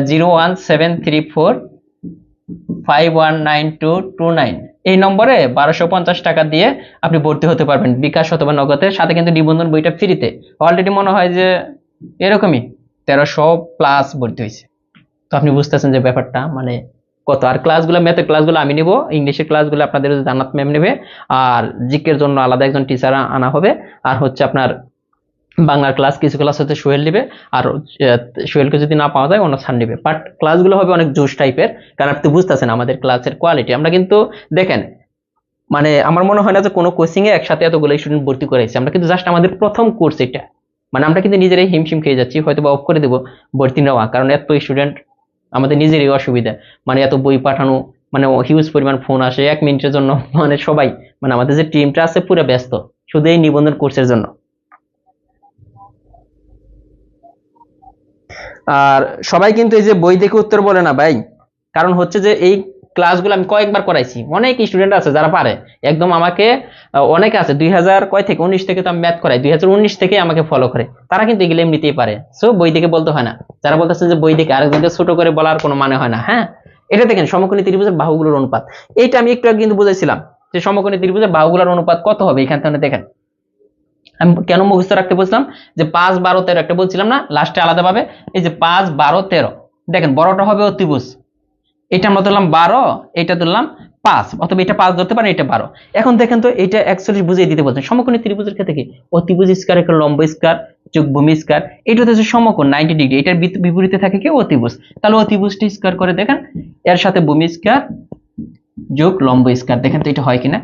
01734519229 এই নম্বরে 1250 টাকা দিয়ে আপনি ভর্তি হতে পারবেন বিকাশ অথবা নগদের সাথে, কিন্তু নিবন্ধন বইটা ফ্রিতে। অলরেডি মনে হয় যে এরকমই 1300 প্লাস ভর্তি হয়েছে। তো আপনি বুঝতেছেন যে ব্যাপারটা মানে কত। আর ক্লাসগুলো, ম্যাথের ক্লাসগুলো আমি নিব, ইংলিশের ক্লাসগুলো আপনাদের জান্নাত ম্যাম নেবে, আর জিকের জন্য আলাদা একজন টিচার আনা হবে, আর হচ্ছে আপনার বাংলার ক্লাস কিছু ক্লাস হচ্ছে সোহেল নিবে, আর সোহেলকে যদি না পাওয়া যায় অন্য স্যার নিবে। বাট ক্লাসগুলো হবে অনেক জোশ টাইপের, কারণ আপনি বুঝতেছেন আমাদের ক্লাসের কোয়ালিটি। আমরা কিন্তু দেখেন মানে আমার মনে হয় না যে কোনো কোচিং এ একসাথে এতগুলো স্টুডেন্ট ভর্তি করেছি, আমরা কিন্তু জাস্ট আমাদের প্রথম কোর্স এটা, মানে আমরা কিন্তু নিজেরাই হিমশিম খেয়ে যাচ্ছি, হয়তো বা অফ করে দেবো ভর্তি নেওয়া, কারণ এত স্টুডেন্ট আমাদের নিজেরই অসুবিধা। মানে এত বই পাঠানো, মানে হিউজ পরিমাণ ফোন আসে 1 মিনিটের জন্য, মানে সবাই, মানে আমাদের যে টিমটা আছে পুরো ব্যস্ত শুধু এই নিবন্ধন কোর্সের জন্য। আর সবাই কিন্তু এই যে বই দেখে উত্তর বলে না ভাই, কারণ হচ্ছে যে এই ক্লাসগুলো আমি কয়েকবার করাইছি, অনেক স্টুডেন্ট আছে যারা পারে একদম আমাকে, অনেকে আছে 2000 কয় থেকে 19 থেকে তো আমি ম্যাথ করাই, 2019 থেকে আমাকে ফলো করে, তারা কিন্তু এগুলো এমনিতেই পারে। সো বই দেখে বলতে হয় না। যারা বলতেছে যে বই দেখে আরেকজনকে ছোট করে বলার কোনো মানে হয় না। হ্যাঁ এটা দেখেন সমকোণী ত্রিভুজের বাহুগুলোর অনুপাত, এইটা আমি একটু আগে কিন্তু বুঝাইছিলাম যে সমকোণী ত্রিভুজের বাহুগুলোর অনুপাত কত হবে। এখান থেকে দেখেন আমি কেন মুখস্থ রাখতে বলছিলাম, যে 5 12 13 একটা বলছিলাম না লাস্টে আলাদা ভাবে, এই যে 5 12 13 দেখেন বড়টা হবে অতিভুজ, এটা আমরা ধরলাম 12, এটা ধরলাম 5, অথবা এটা 5 ধরতে পারেন, এটা 12। এখন দেখেন তো এটা 41 বুঝিয়ে দিতে বলছেন। সমকোণী ত্রিভুজের ক্ষেত্রে কি অতিভুজ স্কয়ার একটা লম্ব স্কয়ার যোগ ভূমি স্কয়ার, এটা হচ্ছে সমকোণ 90 ডিগ্রি, এটার বিপরীতে থাকে কি অতিভুজ। তাহলে অতিভুজটি স্কয়ার করে দেখেন, এর সাথে ভূমি স্কয়ার যোগ লম্ব স্কয়ার, দেখেন তো এটা হয় কিনা।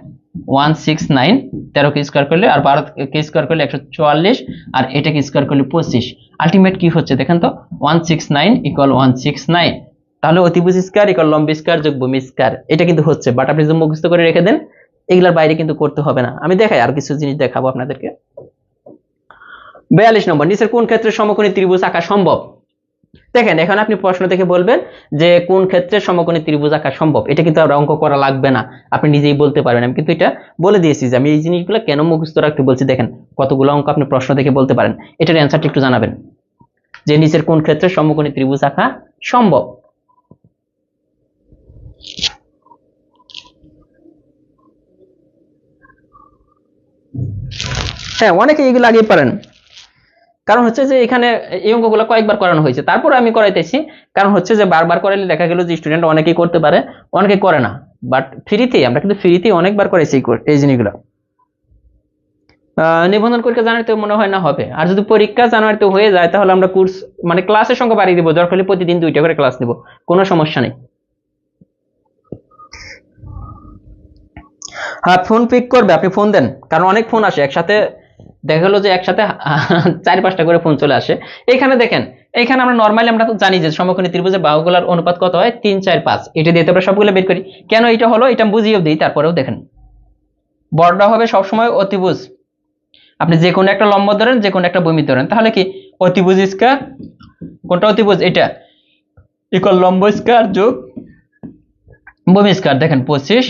169, 13 কে স্কয়ার করলে আর 12 কে স্কয়ার করলে 144, আর এটাকে স্কয়ার করলে 25। আলটিমেট কি হচ্ছে দেখেন তো 169 ইকুয়াল 169। তাহলে অতিভুজ স্কয়ার ইকুয়াল লম্ব স্কয়ার যোগ ভূমি স্কয়ার, এটা কিন্তু হচ্ছে। বাট আপনি যদি মুখস্থ করে রেখে দেন এগুলার বাইরে কিন্তু করতে হবে না। আমি দেখাই আর কিছু জিনিস দেখাবো আপনাদেরকে। 42 নম্বর, নিচের কোন ক্ষেত্রে সমকোণী ত্রিভুজ আঁকা সম্ভব। দেখেন এখন আপনি প্রশ্ন দেখে বলবেন যে কোন ক্ষেত্রে সমকোণী ত্রিভুজ আঁকা সম্ভব, এটা কিন্তু আর অঙ্ক করা লাগবে না, আপনি নিজেই বলতে পারবেন। আমি কিন্তু এটা বলে দিয়েছি যে আমি এই জিনিসগুলো কেন মুখস্থ রাখতে বলছি। দেখেন কতগুলো অঙ্ক আপনি প্রশ্ন দেখে বলতে পারেন, এটার অ্যান্সারটা একটু জানাবেন যে নিচের কোন ক্ষেত্রে সমকোণী ত্রিভুজ আঁকা সম্ভব। হ্যাঁ অনেকে এগুলো আগে পারেন, কারণ হচ্ছে যে এখানে এই অঙ্কগুলো কয়েকবার করানো হয়েছে, তারপরে আমি করাইতেছি। কারণ হচ্ছে যে বারবার করাইলে দেখা গেল যে স্টুডেন্ট অনেকেই করতে পারে, অনেকে করে না। বাট ফ্রিতেই আমরা কিন্তু ফ্রিতেই অনেকবার করেছি এই জিনিসগুলো। নিবন্ধন পরীক্ষা জানুয়ারিতে মনে হয় না হবে, আর যদি পরীক্ষা জানুয়ারিতে হয়ে যায় তাহলে আমরা কোর্স মানে ক্লাসের সংখ্যা বাড়িয়ে দিব, দরকার হলে প্রতিদিন 2টা করে ক্লাস নিব, কোনো সমস্যা নেই। হ্যাঁ, ফোন পিক করবে, আপনি ফোন দেন, কারণ অনেক ফোন আসে একসাথে, দেখা গেলো যে একসাথে 4-5টা করে ফোন চলে আসে। এখানে দেখেন, এখানে আমরা নর্মালি আমরা তো জানি যে সমকোণী ত্রিভুজের বাহুগুলোর অনুপাত কত হয়, 3, 4, 5, এটা দিয়ে আমরা সবগুলো বের করি। কেন এটা হলো এটা বুঝিয়েও দিই, তারপরেও দেখেন বড়টা হবে সবসময় অতিভুজ। আপনি যে কোনো একটা লম্ব ধরেন, যে কোনো একটা ভূমি ধরেন, তাহলে কি অতিভুজ স্কয়ার, কোনটা অতিভুজ এটা, ইকুয়াল লম্ব স্কয়ার যোগ ভূমি স্কয়ার। দেখেন 25,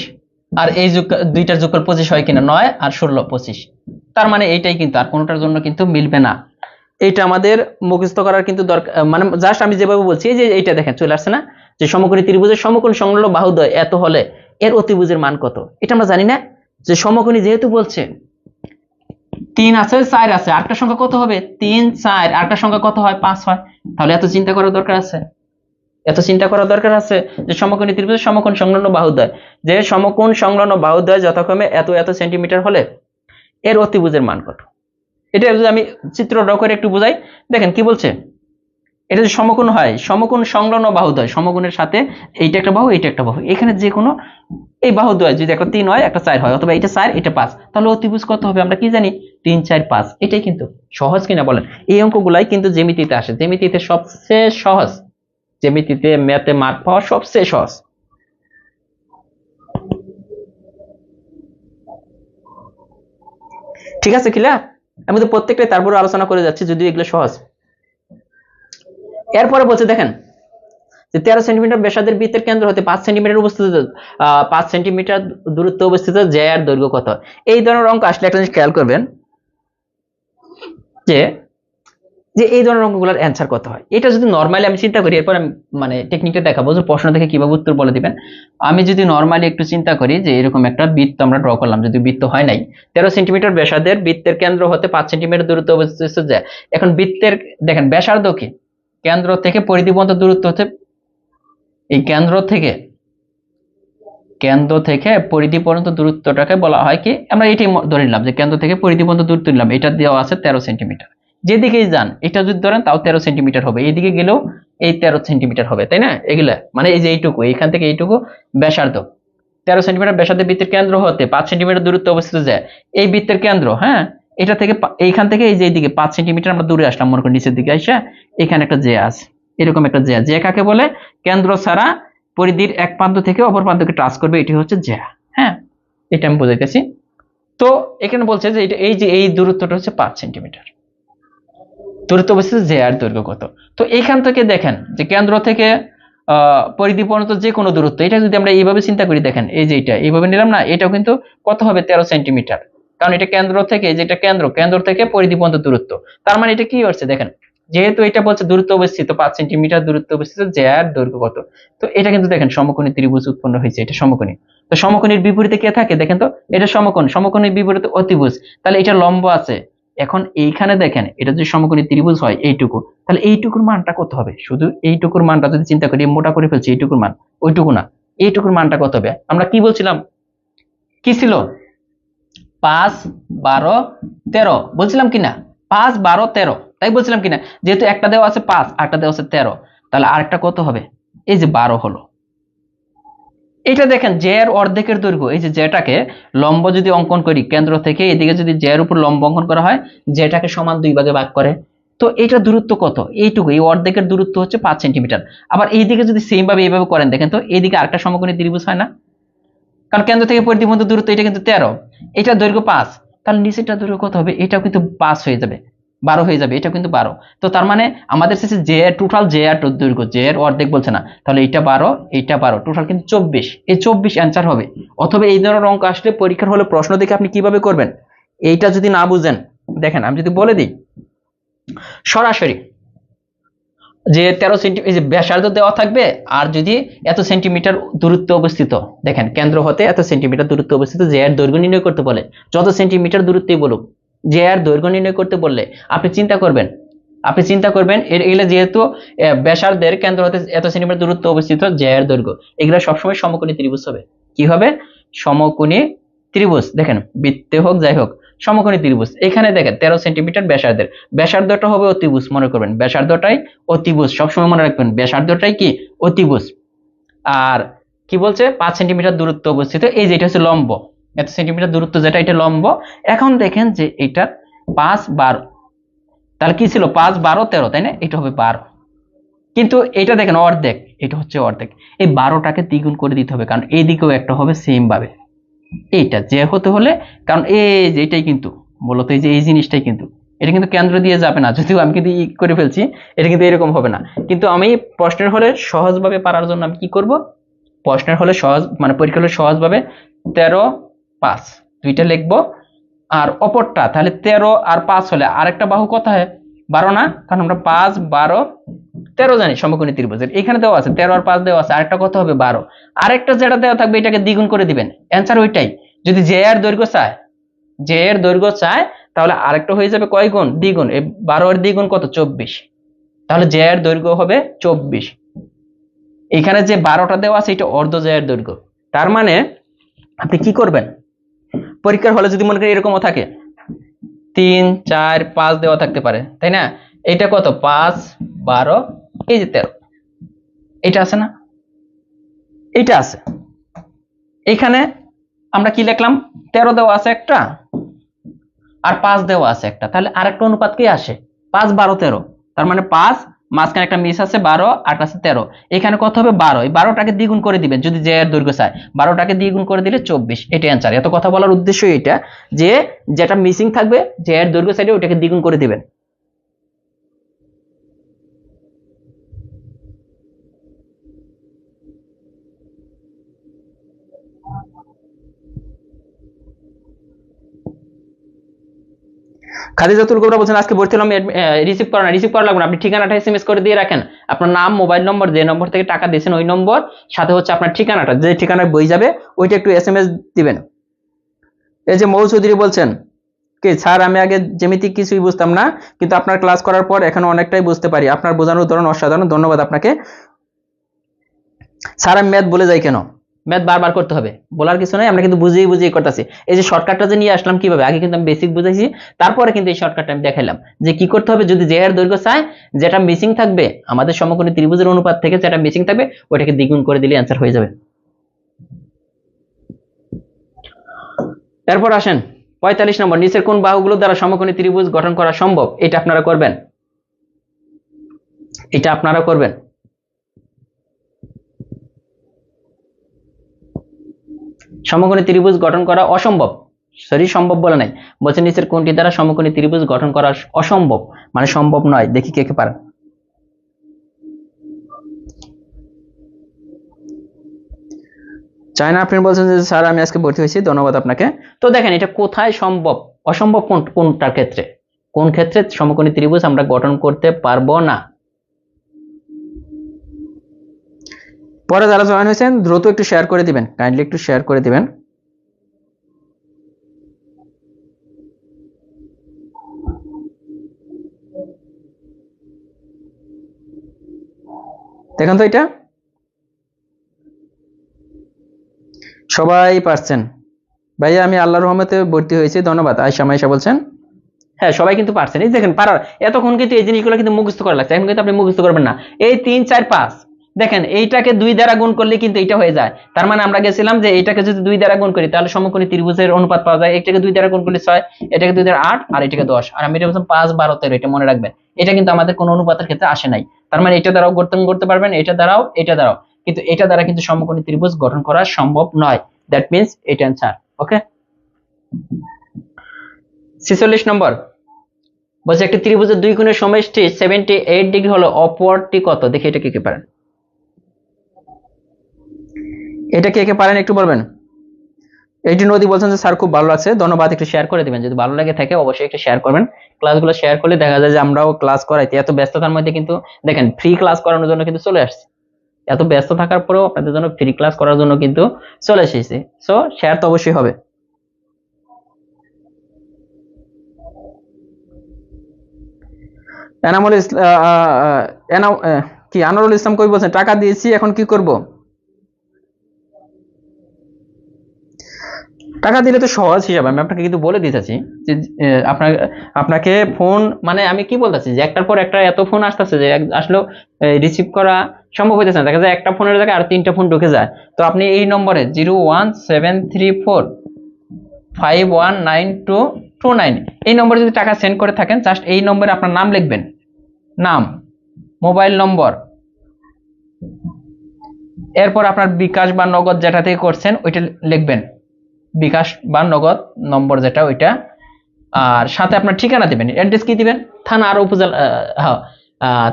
আর এই দুইটার যোগফল 25 হয় কিনা, 9 আর 16, 25। তার মানে এইটাই কিন্তু, আর কোনোটার জন্য কিন্তু মিলবে না। এইটা আমাদের মুখস্থ করার কিন্তু দরকার, মানে জাস্ট আমি যেভাবে বলছি যে এইটা দেখেন চলে আসছে না, যে সমকোণী ত্রিভুজের সমকোণ সংলগ্ন বাহুদ্বয় এত হলে এর অতিভুজের মান কত, এটা আমরা জানি না। যে সমকোণী যেহেতু বলছে 3 আছে, 4 আছে, আরেকটা সংখ্যা কত হবে, 3, 4, আরেকটা সংখ্যা কত হয়, 5 হয়। তাহলে এত চিন্তা করার দরকার আছে, এত চিন্তা করার দরকার আছে যে সমকোণী ত্রিভুজের সমকোণ সংলগ্ন বাহুদ্বয়, যে সমকোণ সংলগ্ন বাহুদ্বয় যথাক্রমে এত এত সেন্টিমিটার হলে এর অতিভুজের মান কত। এটা যদি আমি চিত্র ড্র করে একটু বোঝাই, দেখেন কি বলছে, এটা যদি সমকোণ হয়, সমকোণ সংলগ্ন বাহুদ্বয়, সমকোণের সাথে এইটা একটা বাহু, এইটা একটা বাহু, এখানে যে কোনো এই বাহুদ্বয় যদি একটা 3 হয়, একটা 4 হয়, অথবা এটা 4 এটা 5, তাহলে অতিভুজ কত হবে আমরা কি জানি, 3, 4, 5। এটাই কিন্তু সহজ কিনা বলেন? এই অঙ্কগুলাই কিন্তু জ্যামিতিতে আসে, জ্যামিতিতে সবচেয়ে সহজ, জ্যামিতিতে ম্যাথে মার্ক পাওয়া সবচেয়ে সহজ। ঠিক আছে কিলা, আমি তো প্রত্যেকটাই তারপরে আলোচনা করে যাচ্ছি, যদিও এগুলো সহজ। এরপরে বলছে দেখেন যে 13 সেন্টিমিটার ব্যাসার্ধের বৃত্তের কেন্দ্র হতে 5 সেন্টিমিটার অবস্থিত 5 সেন্টিমিটার দূরত্বে অবস্থিত জ্যা এর দৈর্ঘ্য কত। এই ধরনের অঙ্ক আসলে একটা জিনিস খেয়াল করবেন যে যে এই ধরনের অঙ্কগুলোর অ্যান্সার কত হয়। এটা যদি নরমালি আমি চিন্তা করি, এরপর আমি মানে টেকনিকটা দেখাবো যে প্রশ্ন দেখে কিভাবে উত্তর বলে দিবেন। আমি যদি নরমালি একটু চিন্তা করি যে এরকম একটা বৃত্ত আমরা ড্র করলাম, যদি বৃত্ত হয় নাই, 13 সেন্টিমিটার ব্যাসার্ধের বৃত্তের কেন্দ্র হতে 5 সেন্টিমিটার দূরত্বে অবস্থিত জ্যা। এখন বৃত্তের দেখেন ব্যাসার্ধ কি, কেন্দ্র থেকে পরিধি পর্যন্ত দূরত্ব হতে, এই কেন্দ্র থেকে পরিধি পর্যন্ত দূরত্বটাকে বলা হয় কি, আমরা এটাই ধরে নিলাম যে কেন্দ্র থেকে পরিধি পর্যন্ত দূরত্ব নিলাম, এটা দেওয়া আছে 13 সেন্টিমিটার। যেদিকেই যান এটা যদি ধরেন তাও 13 সেন্টিমিটার হবে, এইদিকে গেলেও এই 13 সেন্টিমিটার হবে, তাই না? এগুলা মানে এই যে এইটুকু, এইখান থেকে এইটুকু ব্যাসার্ধ, 13 সেন্টিমিটার ব্যাসার্ধের বৃত্তের কেন্দ্র হতে 5 সেন্টিমিটার দূরত্বে অবস্থিত যায় এই বৃত্তের কেন্দ্র। হ্যাঁ, এটা থেকে এইখান থেকে এই যে এইদিকে 5 সেন্টিমিটার আমরা দূরে আসলাম, মনে করি নিচের দিকে আইসা এখানে একটা জ্যা আছে, এরকম একটা জ্যা। জ্যা কাকে বলে, কেন্দ্র ছাড়া পরিধির এক প্রান্ত থেকে অপর প্রান্তকে টাচ করবে, এটি হচ্ছে জ্যা। হ্যাঁ, এটা আমি বোঝাইতেছি। তো এখানে বলছে যে এটা এই যে এই দূরত্বটা হচ্ছে 5 সেন্টিমিটার, দূরত্ব অবস্থিত জ্যা এর দৈর্ঘ্য কত। তো এইখান থেকে দেখেন যে কেন্দ্র থেকে পরিধি পর্যন্ত যে কোনো দূরত্ব, এটা যদি আমরা এইভাবে চিন্তা করি, দেখেন এই যে এটা এইভাবে নিলাম না, এটাও কিন্তু কত হবে, 13 সেন্টিমিটার, কারণ এটা কেন্দ্র থেকে, যেটা কেন্দ্র থেকে পরিধি পর্যন্ত দূরত্ব। তার মানে এটা কি হচ্ছে দেখেন, যেহেতু এটা বলছে দূরত্ব অবস্থিত 5 সেন্টিমিটার দূরত্ব অবস্থিত জ্যা এর দৈর্ঘ্য কত, তো এটা কিন্তু দেখেন সমকোণী ত্রিভুজ উৎপন্ন হয়েছে, এটা সমকোণী। তো সমকোণীর বিপরীতে কে থাকে দেখেন তো, এটা সমকোণ, সমকোণীর বিপরীতে অতিভুজ, তাহলে এটা লম্ব আছে। এখন এইখানে দেখেন এটা যদি সমকোণী ত্রিভুজ হয় এইটুকু, তাহলে এইটুকুর মানটা কত হবে, শুধু এইটুকুর মানটা যদি চিন্তা করি, মোটা করে ফেলছি, এইটুকুর মান, ওইটুকু না, এইটুকুর মানটা কত হবে। আমরা কি বলছিলাম, কি ছিল, 5, 12, 13 বলছিলাম কিনা, 5, 12, 13 তাই বলছিলাম কিনা। যেহেতু একটা দেওয়া আছে 5, আরেকটা দেওয়া আছে 13, তাহলে আরেকটা কত হবে, এই যে 12 হলো। এটা দেখেন জ্যা এর অর্ধেকের দৈর্ঘ্য, এই যে জ্যাটাকে লম্ব যদি অঙ্কন করি, কেন্দ্র থেকে এদিকে যদি জ্যা এর উপর লম্ব অঙ্কন করা হয়, জ্যাটাকে সমান 2 ভাগে ভাগ করে, তো এটা দূরত্ব কত, এইটুকু, এই অর্ধেকের দূরত্ব হচ্ছে 5 সেন্টিমিটার। আবার এইদিকে যদি সেম ভাবে এইভাবে করেন, দেখেন তো এইদিকে আরেকটা সমকোণী ত্রিভুজ হয় না, কারণ কেন্দ্র থেকে পরিধি পর্যন্ত দূরত্ব এটা কিন্তু 13, এটা দৈর্ঘ্য 5, তাহলে নিচেরটা দৈর্ঘ্য কত হবে, এটাও কিন্তু 5 হয়ে যাবে, 12 হয়ে যাবে, এটা কিন্তু 12। তো তার মানে আমাদের শেষে যে টোটাল যে এর দৈর্ঘ্য, যে এর অর্ধেক বলছে না, তাহলে এটা 12, এইটা 12, টোটাল কিন্তু 24, এই 24 অ্যান্সার হবে। অথবা এই ধরনের অঙ্ক আসলে পরীক্ষার হলে প্রশ্ন দেখে আপনি কিভাবে করবেন, এইটা যদি না বুঝেন, দেখেন আমি যদি বলে দিই সরাসরি যে 13 সেন্টিমিটার যে ব্যাসার্ধ দেওয়া থাকবে, আর যদি এত সেন্টিমিটার দূরত্বে অবস্থিত, দেখেন কেন্দ্র হতে এত সেন্টিমিটার দূরত্বে অবস্থিত যে এর দৈর্ঘ্য নির্ণয় করতে বলে, যত সেন্টিমিটার দূরত্বেই বলুক, যে এর দৈর্ঘ্য নির্ণয় করতে বললে আপনি চিন্তা করবেন আপনি চিন্তা করবেন এগুলো যেহেতু ব্যাসার্ধের কেন্দ্র হতে এত সেন্টিমিটার দূরত্ব অবস্থিত জ্যায়ের দৈর্ঘ্য, এগুলো সবসময় সমকোণী ত্রিভুজ হবে। কি হবে? সমকোণী ত্রিভুজ। দেখেন বৃত্তে হোক যাই হোক সমকোণী ত্রিভুজ। এখানে দেখেন 13 সেন্টিমিটার ব্যাসার্ধের, ব্যাসার্ধটা হবে অতিভুজ, মনে করবেন ব্যাসার্ধটাই অতিভুজ, সবসময় মনে রাখবেন ব্যাসার্ধটাই কি অতিভুজ। আর কি বলছে 5 সেন্টিমিটার দূরত্ব অবস্থিত, এই যে এটা হচ্ছে লম্ব, এত সেন্টিমিটার দূরত্ব যেটা এটা লম্ব। এখন দেখেন যে এটা 5 12, তাহলে কি ছিল 5 12 13, তাই না? এটা হবে 12, কিন্তু এটা দেখেন অর্ধেক, এটা হচ্ছে অর্ধেক। এই 12টাকে দ্বিগুণ করে দিতে হবে, কারণ এই দিকেও একটা হবে সেম ভাবে এইটা যে হতে হলে, কারণ এই যে এটাই কিন্তু মূলত এই যে এই জিনিসটাই কিন্তু এটা কিন্তু কেন্দ্র দিয়ে যাবে না, যদিও আমি কিন্তু ই করে ফেলছি, এটা কিন্তু এরকম হবে না। কিন্তু আমি প্রশ্নের হলে সহজভাবে পারার জন্য আমি কি করব, প্রশ্নের হলে সহজ মানে পরীক্ষা হলে সহজভাবে 13 5 দুইটা লিখবো। আর অপরটা তাহলে 13 আর 5 হলে আরেকটা বাহু কত হয়? 12 না? কারণ আমরা 5 12 13 জানি সমকোণী ত্রিভুজের, এখানে দেওয়া আছে 13 আর 5 দেওয়া আছে, আরেকটা কত হবে? 12। আরেকটা যেটা দেওয়া থাকবে এটাকে দ্বিগুণ করে দিবেন, অ্যান্সার ওইটাই। যদি জে এর দৈর্ঘ্য চায়, জে এর দৈর্ঘ্য চায়, তাহলে আরেকটা হয়ে যাবে কয় গুণ? দ্বিগুণ। এই 12 এর দ্বিগুণ কত? 24। তাহলে জে এর দৈর্ঘ্য হবে 24। এখানে যে 12টা দেওয়া আছে এটা অর্ধ জে এর দৈর্ঘ্য। তার মানে আপনি কি করবেন, পরীক্ষার হলে যদি মনে করেন এরকমও থাকে 3 4 5 দেওয়া থাকতে পারে, তাই না? এটা কত? 5 12 এই যে 13, এটা আছে না? এটা আছে। এখানে আমরা কি লিখলাম? 13 দেওয়া আছে একটা আর 5 দেওয়া আছে একটা, তাহলে আরেকটা অনুপাত কি আসে? 5 12 13। তার মানে 5 মাঝখানে একটা মিস আছে 12 আর আছে 13, এখানে কত হবে? 12। এই 12টাকে দ্বিগুণ করে দিবেন যদি জে এর দৈর্ঘ্য চায়, 12টাকে দ্বিগুণ করে দিলে 24। এটা অ্যান্সার। এত কথা বলার উদ্দেশ্য এটা যে যেটা মিসিং থাকবে জে এর দৈর্ঘ্য সাইডে ওটাকে দ্বিগুণ করে দিবেন। খাদিজাতুল কুবরা বলছেন আজকে ভর্তি হলাম, রিসিভ করা না, রিসিভ করা লাগবে না, আপনি ঠিকানাটা এসএমএস করে দিয়ে রাখেন, আপনার নাম মোবাইল নম্বর, যে নম্বর থেকে টাকা দিয়েছেন ওই নম্বর, সাথে হচ্ছে আপনার ঠিকানাটা, যে ঠিকানায় বই যাবে ওইটা একটু এসএমএস দিবেন। এই যে মৌ চৌধুরী বলছেন কি স্যার আমি আগে জ্যামিতিক কিছুই বুঝতাম না, কিন্তু আপনার ক্লাস করার পর এখন অনেকটাই বুঝতে পারি, আপনার বোঝানোর ধরন অসাধারণ, ধন্যবাদ আপনাকে। স্যার আমি ম্যাথ বলে যাই কেন? ম্যাথ বারবার করতে হবে, বলার কিছু নাই, আমরা কিন্তু বুঝিয়ে বুঝিয়ে করতেছি। এই যে শর্টকাটটা যে নিয়ে আসলাম কিভাবে, আগে কিন্তু আমি বেসিক বুঝাইছি, তারপরে কিন্তু এই শর্টকাটটা আমি দেখাইলাম যে কি করতে হবে। যদি জে এর দৈর্ঘ্য চায়, যেটা মিসিং থাকবে আমাদের সমকোণী ত্রিভুজের অনুপাত থেকে যেটা মিসিং থাকবে ওটাকে দ্বিগুণ করে দিলে অ্যান্সার হয়ে যাবে। এরপর আসেন 45 নম্বর, নিচের কোন বাহুগুলো দ্বারা সমকোণী ত্রিভুজ গঠন করা সম্ভব? এটা আপনারা করবেন, এটা আপনারা করবেন। সমকোণী ত্রিভুজ গঠন করা অসম্ভব, সরি সম্ভব বলে নাই, বলছে নিচের কোনটি দ্বারা সমকোণী ত্রিভুজ গঠন করা অসম্ভব, মানে সম্ভব নয়। দেখি কে কে পারেন। চায়না আপনি বলছেন যে স্যার আমি আজকে ভর্তি হয়েছি, ধন্যবাদ আপনাকে। তো দেখেন এটা কোথায় সম্ভব, অসম্ভব কোনটার ক্ষেত্রে, কোন ক্ষেত্রে সমকোণী ত্রিভুজ আমরা গঠন করতে পারবো না? পরে যারা জয়েন হয়েছেন দ্রুত একটু শেয়ার করে দিবেন, কাইন্ডলি একটু শেয়ার করে দিবেন। দেখেন তো এটা সবাই পারছেন। ভাইয়া আমি আল্লাহর রহমতে ভর্তি হয়েছি, ধন্যবাদ। আয়শা মাইশা বলছেন হ্যাঁ সবাই কিন্তু পারছেন। এই দেখেন পারার, এতক্ষণ কিন্তু এই জিনিসগুলো কিন্তু মুখস্থ করা লাগছে, এখন কিন্তু আপনি মুখস্থ করবেন না। এই 3 4 5 দেখেন এইটাকে 2 দ্বারা গুণ করলে কিন্তু এটা হয়ে যায়, তার মানে আমরা গেছিলাম যে এইটাকে যদি 2 দ্বারা গুণ করি তাহলে সমকোণী ত্রিভুজের অনুপাত পাওয়া যায়। এটাকে 2 দ্বারা গুণ করলে 6, এটাকে 2 দ্বারা 8 আর এটাকে 10, আর আমি এটা বললাম 5 12 13, এটা মনে রাখবেন। এটা কিন্তু আমাদের কোনো অনুপাতের ক্ষেত্রে আসে নাই, তার মানে এটা দ্বারাও গঠন করতে পারবেন, এটা দ্বারাও, এটা দ্বারাও, কিন্তু এটা দ্বারা কিন্তু সমকোণী ত্রিভুজ গঠন করা সম্ভব নয়। দ্যাট মিন্স এটা অ্যান্সার। ওকে 46 নম্বর বলছে একটি ত্রিভুজের দুই কোণের সমষ্টি 78 ডিগ্রি হলো, অপরটি কত? দেখি এটা কে কে পারেন, এটা কে কে পারেন একটু বলবেন। এইটি নদী বলছেন যে স্যার খুব ভালো লাগছে, ধন্যবাদ। একটু শেয়ার করে দিবেন, যদি ভালো লাগে থাকে অবশ্যই একটু শেয়ার করবেন। ক্লাসগুলো শেয়ার করলে দেখা যায় যে আমরাও ক্লাস করাইতে, এত ব্যস্ততার মধ্যে কিন্তু দেখেন ফ্রি ক্লাস করানোর জন্য কিন্তু চলে আসছে, এত ব্যস্ত থাকার পরেও আপনাদের জন্য ফ্রি ক্লাস করার জন্য কিন্তু চলে এসেছি। সো শেয়ার তো অবশ্যই হবে। এনামুল ইসলাম কি আনোয়ারুল ইসলাম কবি বলছেন টাকা দিয়েছি এখন কি করব? টাকা দিলে তো সহজ হিসাবে আমি আপনাকে কিন্তু বলে দিতেছি যে আপনার আপনাকে ফোন মানে আমি কি বলতেছি যে একটার পর একটা এত ফোন আসতেছে যে আসলেও রিসিভ করা সম্ভব হইতেছে না, দেখা যায় একটা ফোনের জায়গায় আর 3টা ফোন ঢুকে যায়। তো আপনি এই নম্বরে 01734519229 এই নম্বরে যদি টাকা সেন্ড করে থাকেন, জাস্ট এই নম্বরে আপনার নাম লিখবেন, নাম, মোবাইল নম্বর, এরপর আপনার বিকাশ বা নগদ যেটা থেকে করছেন ওইটা লিখবেন, বিকাশ বা নগদ নম্বর যেটা ওইটা, আর সাথে আপনার ঠিকানা দিবেন। অ্যাড্রেস কি দিবেন? থানা আর উপজেলা,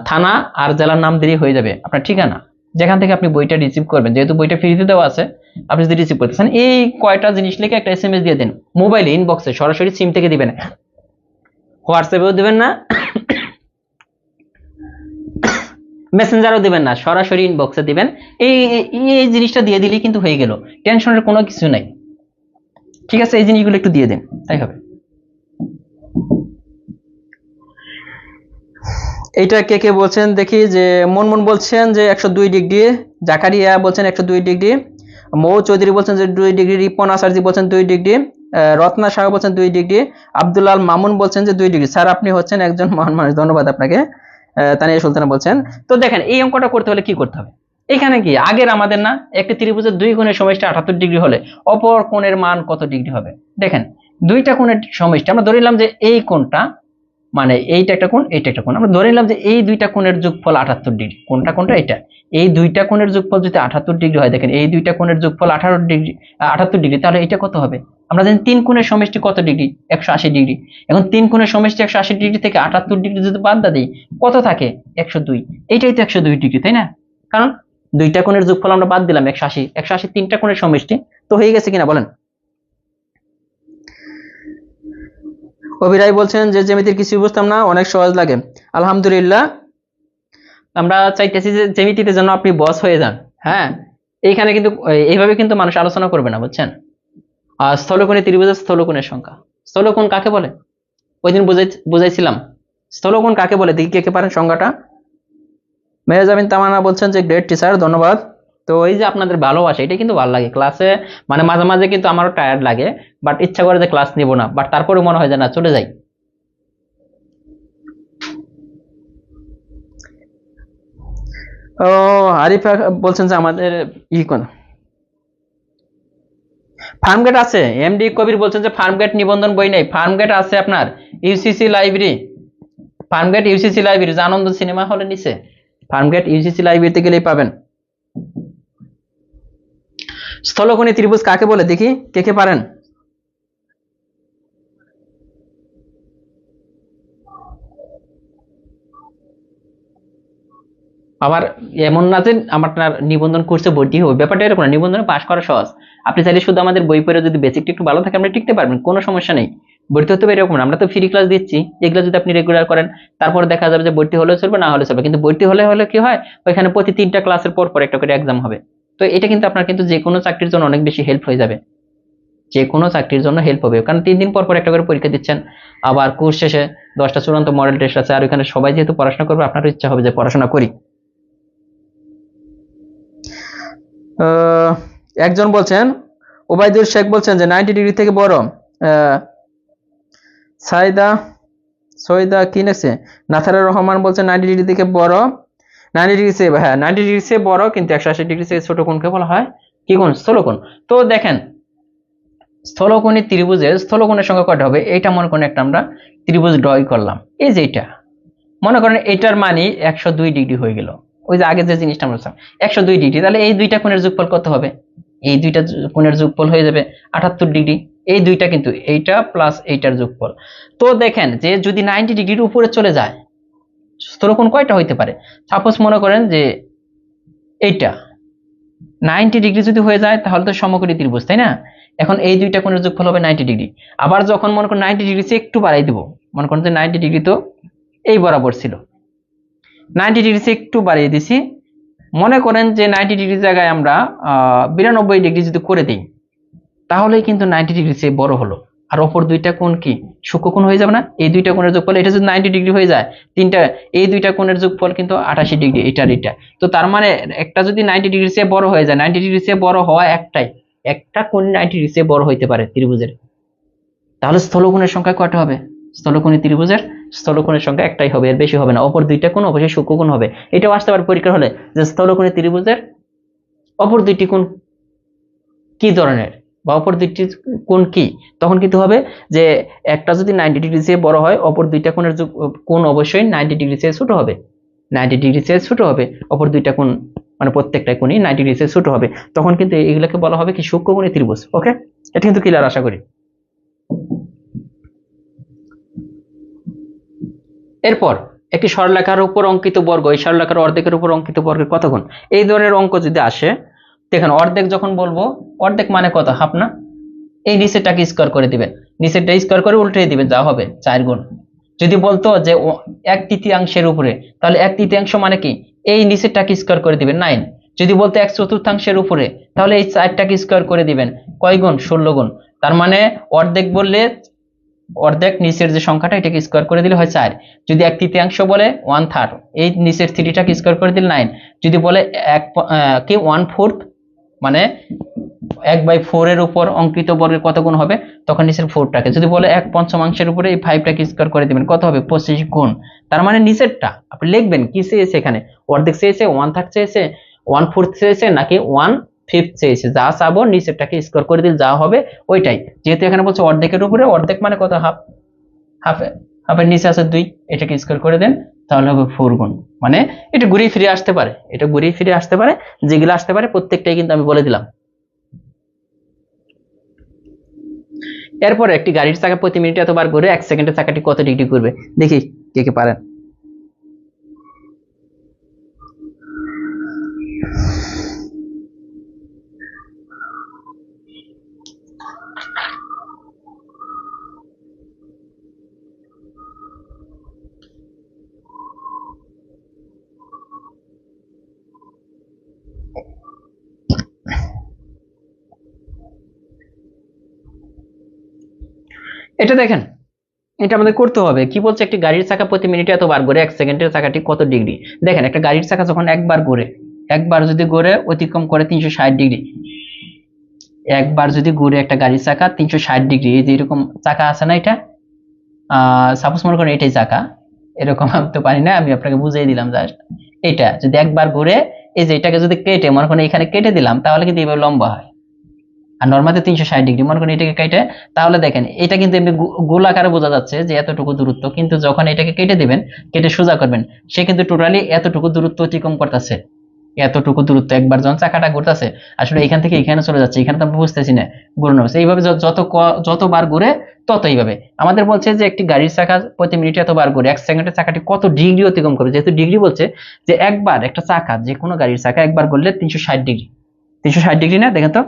থানা আর জেলার নাম দিলেই হয়ে যাবে। আপনার ঠিকানা যেখান থেকে আপনি বইটা রিসিভ করবেন, যেহেতু বইটা ফ্রিতে দেওয়া আছে, আপনি যদি রিসিভ করতেছেন এই কয়টা জিনিস লিখে একটা এসএমএস দিয়ে দেন মোবাইলে, ইনবক্সে, সরাসরি সিম থেকে দিবেন, হোয়াটসঅ্যাপেও দিবেন না, মেসেঞ্জারও দিবেন না, সরাসরি ইনবক্সে দিবেন। এই এই জিনিসটা দিয়ে দিলেই কিন্তু হয়ে গেল, টেনশনের কোনো কিছু নাই। ঠিক আছে, এই জিনিসগুলো একটু দিয়ে দেন, তাই হবে। এইটা কে কে বলছেন দেখি, যে মনমন বলছেন যে 102 ডিগ্রি, জাকারিয়া বলছেন 102 ডিগ্রি, মৌ চৌধুরী বলছেন যে 2 ডিগ্রি, রিপন আসারজি বলছেন 2 ডিগ্রি, রত্না শাহ বলছেন 2 ডিগ্রি, আব্দুল্লাল মামুন বলছেন যে 2 ডিগ্রি। স্যার আপনি হচ্ছেন একজন মহান মানুষ, ধন্যবাদ আপনাকে। তানিয়া সুলতানা বলছেন। তো দেখেন এই অঙ্কটা করতে হলে কি করতে হবে, এখানে কি আগের আমাদের না, একটি ত্রিভুজের দুই কোণের সমষ্টি 78 ডিগ্রি হলে অপর কোণের মান কত ডিগ্রি হবে? দেখেন দুইটা কোণের সমষ্টি আমরা ধরে নিলাম যে এই কোণটা, মানে এইটা একটা কোণ, এইটা একটা কোণ, আমরা ধরে নিলাম যে এই দুইটা কোণের যোগফল 78 ডিগ্রি। কোনটা কোনটা? এটা। এই দুইটা কোণের যোগফল যদি 78 ডিগ্রি হয়, দেখেন এই দুইটা কোণের যোগফল 18 ডিগ্রি, 78 ডিগ্রি, তাহলে এটা কত হবে? আমরা জানি তিন কোণের সমষ্টি কত ডিগ্রি? 180 ডিগ্রি। এখন তিন কোণের সমষ্টি 180 ডিগ্রি থেকে 78 ডিগ্রি যদি বাদ দিই কত থাকে? 102। এইটাই তো 102 ডিগ্রি, তাই না? কারণ দুইটা কোণের যোগফল আমরা বাদ দিলাম 180, 180 তিনটা কোণের সমষ্টি, তো হয়ে গেছে কিনা বলেন? অভিরাই বলছেন যে জ্যামিতির কিছু বুঝতাম না, অনেক সহজ লাগে। আলহামদুলিল্লাহ, আমরা চাইতেছি যে জ্যামিতিতে যেন আপনি বস হয়ে যান। হ্যাঁ, এইখানে কিন্তু এইভাবে কিন্তু মানুষ আলোচনা করবে না, বুঝছেন? আর স্থলকোণে ত্রিভুজের স্থলকোণের সংখ্যা, স্থলকোণ কাকে বলে ওই দিন বুঝাইছিলাম। স্থলকোণ কাকে বলে দেখি কে কে পারেন সংজ্ঞাটা। মেহজাবিন তামান্না বলছেন যে গ্রেট টিচার, ধন্যবাদ। তো এই যে আপনাদের ভালোবাসা, এটা কিন্তু ভালো লাগে ক্লাসে, মানে মাঝে মাঝে কিন্তু আমারও টায়ার্ড লাগে, বাট ইচ্ছা করে যে ক্লাস নিব না, বাট তারপরে মনে হয় যে না চলে যাই। ও আরিফা বলছেন যে আমাদের কোন ফার্মগেট আছে। এমডি কবির বলছেন যে ফার্মগেট নিবন্ধন বই নেই, ফার্মগেট আছে আপনার UCC library, Farmgate UCC library, Ananda cinema হলে নিচে ফার্মগেট ইউসিসি লাইব্রেরিতে গেলেই পাবেন। স্থলকোণী ত্রিভুজ কাকে বলে দেখি কে কে পারেন। আবার এমন না যে আপনার নিবন্ধন কোর্সে ভর্তি হবে, ব্যাপারটা এরকম না, নিবন্ধনে পাশ করা সহজ। আপনি চাইলে শুধু আমাদের বই পড়ে যদি বেসিকটা একটু ভালো থাকে আপনি টিকতে পারবেন, কোনো সমস্যা নেই। ভর্তি হতে পারে এরকম না, আমরা তো ফ্রি ক্লাস দিচ্ছি, এগুলো যদি আপনি রেগুলার করেন তারপর দেখা যাবে যে ভর্তি হলেও চলবে, না হলে চলবে। কিন্তু ভর্তি হলে হলে কি হয়, ওইখানে প্রতি 3টা ক্লাসের পর পর একটা করে এক্সাম হবে। তো এটা কিন্তু আপনার কিন্তু যে কোনো চাকরির জন্য অনেক বেশি হেল্প হয়ে যাবে, যে কোনো চাকরির জন্য হেল্প হবে, কারণ 3 দিন পর পর একটা করে পরীক্ষা দিচ্ছেন, আবার কোর্স শেষে 10টা চূড়ান্ত মডেল টেস্ট আছে, আর ওইখানে সবাই যেহেতু পড়াশোনা করবে আপনারও ইচ্ছা হবে যে পড়াশোনা করি। একজন বলছেন ওবায়দুল শেখ বলছেন যে 90 ডিগ্রি থেকে বড়, সাইদা সৈদা কি লিখছে, নাথারের রহমান বলছেন 90 ডিগ্রি থেকে বড়, 90 ডিগ্রি থেকে, হ্যাঁ 90 ডিগ্রি থেকে বড়, কিন্তু 180 ডিগ্রি থেকে ছোট কোণকে বলা হয় কি কোণ? স্থলকোণ। তো দেখেন স্থলকোণী ত্রিভুজের স্থলকোণের সংখ্যা কয়টা হবে, এইটা মনে করেন একটা আমরা ত্রিভুজ ড্রয় করলাম, এই যে এটা মনে করেন এটার মানে 102 ডিগ্রি হয়ে গেল, ওই যে আগে যে জিনিসটা আমরা 102 ডিগ্রি, তাহলে এই দুইটা কোণের যোগফল কত হবে? এই দুইটা কোণের যোগফল হয়ে যাবে 78 ডিগ্রি। এই দুইটা কিন্তু এইটা প্লাস এইটার যোগফল। তো দেখেন যে যদি 90 ডিগ্রির উপরে চলে যায় স্থলকোণ কয়টা হইতে পারে? সাপোজ মনে করেন যে এইটা 90 ডিগ্রি যদি হয়ে যায় তাহলে তো সমকোণী ত্রিভুজ, তাই না? এখন এই দুইটা কোণের যোগফল হবে 90 ডিগ্রি। আবার যখন মনে করেন 90 ডিগ্রি চেয়ে একটু বাড়াই দিব, মনে করেন যে 90 ডিগ্রি তো এই বরাবর ছিল, 90 ডিগ্রি চেয়ে একটু বাড়িয়ে দিছি, মনে করেন যে 90 ডিগ্রি জায়গায় আমরা 92 ডিগ্রি যদি করে দিই তাহলেই কিন্তু 90 ডিগ্রি চেয়ে বড় হলো। আর অপর দুইটা কোণ কি সূক্ষ্মকোণ হয়ে যাবে না? এই দুইটা কোণের যোগফল, এটা যদি 90 ডিগ্রি হয়ে যায়, তিনটা এই দুইটা কোণের যোগফল কিন্তু 88 ডিগ্রি, এটার এটা। তো তার মানে একটা যদি 90 ডিগ্রি চেয়ে বড় হয়ে যায়, 90 ডিগ্রি চেয়ে বড় হওয়া একটা কোণ 90 ডিগ্রি চেয়ে বড় হইতে পারে ত্রিভুজের, তাহলে স্থলকোণের সংখ্যা কয়টা হবে? স্থলকোণী ত্রিভুজের স্থলকোণের সংখ্যা একটাই হবে, এর বেশি হবে না। অপর দুইটা কোণ অবশ্যই সূক্ষ্মকোণ হবে। এটাও আসতে পারে পরীক্ষা হলে, যে স্থলকোণী ত্রিভুজের অপর দুইটি কোণ কি ধরনের, বা অপর দুইটি কোণ কি, তখন কিন্তু হবে যে একটা যদি 90 ডিগ্রি চেয়ে বড় হয়, অপর দুইটা কোণের কোণ অবশ্যই 90 ডিগ্রি চেয়ে ছোট হবে, 90 ডিগ্রি চেয়ে ছোট হবে অপর দুইটা কোণ, মানে প্রত্যেকটা কোণই 90 ডিগ্রি চেয়ে ছোট হবে, তখন কিন্তু এগুলোকে বলা হবে কি সূক্ষ্মকোণী ত্রিভুজ। ওকে, এটা কিন্তু ক্লিয়ার আশা করি। এরপর একটি সরলরেখার উপর অঙ্কিত বর্গ, এই সরলরেখার অর্ধেকের উপর অঙ্কিত বর্গের কত গুণ? এই ধরনের অঙ্ক যদি আসে, দেখেন অর্ধেক যখন বলবো, অর্ধেক মানে কত? হাফ না? এই নিচেরটাকে স্কোয়ার করে দিবেন, নিচেরটা স্কোয়ার করে উল্টে দিবেন, যা হবে 4 গুণ। যদি বলতো যে 1/3 উপরে, তাহলে 1/3 মানে কি এই নিচেরটাকে স্কোয়ার করে দিবেন 9। যদি বলতো 1/4 উপরে, তাহলে এই 4টাকে স্কোয়ার করে দিবেন, কয় গুণ? 16 গুণ। তার মানে অর্ধেক বললে অর্ধেক নিচের যে সংখ্যাটা এটাকে স্কোয়ার করে দিলে হয় 4। যদি 1/3 বলে 1/3, এই নিচের 3টাকে স্কোয়ার করে দিলে 9। যদি বলে কি 1/4, মানে 1/4 এর উপর অঙ্কিত বর্গের কত গুণ হবে, তখন নিচের 4টাকে। যদি বলে 1/5 উপরে, এই 5টাকে স্কোয়ার করে দিবেন, কত হবে? 25 গুণ। তার মানে নিচেরটা আপনি লিখবেন কি চেয়েছে এখানে, অর্ধেক চেয়েছে, 1/3 চেয়েছে, 1/4 চেয়েছে, নাকি 1/5 চেয়েছে, যা চাবো নিচেরটাকে স্কোয়ার করে দিলে যা হবে ওইটাই। যেহেতু এখানে বলছে অর্ধেকের উপরে, অর্ধেক মানে কত? হাফ। হাফের নিচে আছে 2, এটাকে স্কোয়ার করে দেন, তাহলে হবে 4 গুণ। মানে এটা ঘুরিয়ে ফিরে আসতে পারে, এটা ঘুরিয়ে ফিরে আসতে পারে, যেগুলো আসতে পারে প্রত্যেকটাই কিন্তু আমি বলে দিলাম। এরপর একটি গাড়ির চাকা প্রতি মিনিটে এতবার ঘুরে, 1 সেকেন্ডে চাকাটি কত ডিগ্রি ঘুরবে? দেখি কে কে পারেন। এটা দেখেন, এটা আমাদের করতে হবে। কি বলছে? একটি গাড়ির চাকা প্রতি মিনিটে এতবার ঘুরে, 1 সেকেন্ডের চাকাটি কত ডিগ্রি? দেখেন, একটা গাড়ির চাকা যখন একবার ঘুরে, একবার যদি ঘুরে অতিক্রম করে 360 ডিগ্রি, একবার যদি ঘুরে একটা গাড়ির চাকা 360 ডিগ্রি, এই যে এরকম চাকা আছে না, এটা সাপোজ মনে করেন এটাই চাকা, এরকম আমি তো পারি না, আমি আপনাকে বুঝিয়ে দিলাম জাস্ট। এটা যদি একবার ঘুরে, এই যে এটাকে যদি কেটে মনে করেন এখানে কেটে দিলাম, তাহলে কিন্তু এইভাবে লম্বা হয়। আর নর্মালি 360 ডিগ্রি, মনে করেন এটাকে কেটে, তাহলে দেখেন এটা কিন্তু এমনি গোল আকারে বোঝা যাচ্ছে যে এতটুকু দূরত্ব, কিন্তু যখন এটাকে কেটে দিবেন, কেটে সোজা করবেন, সে কিন্তু টোটালি এতটুকু দূরত্ব অতিক্রম করতেছে। এতটুকু দূরত্ব একবার যখন চাকাটা ঘুরতেছে, আসলে এখান থেকে এখানে চলে যাচ্ছে, এখানে তো আমরা বুঝতেছি না ঘুরানো হচ্ছে। এইভাবে যতবার ঘুরে তত এইভাবে আমাদের বলছে যে একটি গাড়ির চাকা প্রতি মিনিটে এতবার ঘুরে, 1 সেকেন্ডে চাকাটি কত ডিগ্রি অতিক্রম করবে। যেহেতু ডিগ্রি বলছে, যে একবার একটা চাকা, যে কোনো গাড়ির চাকা একবার ঘুরলে 360 ডিগ্রি, 360 ডিগ্রি না? দেখেন তো,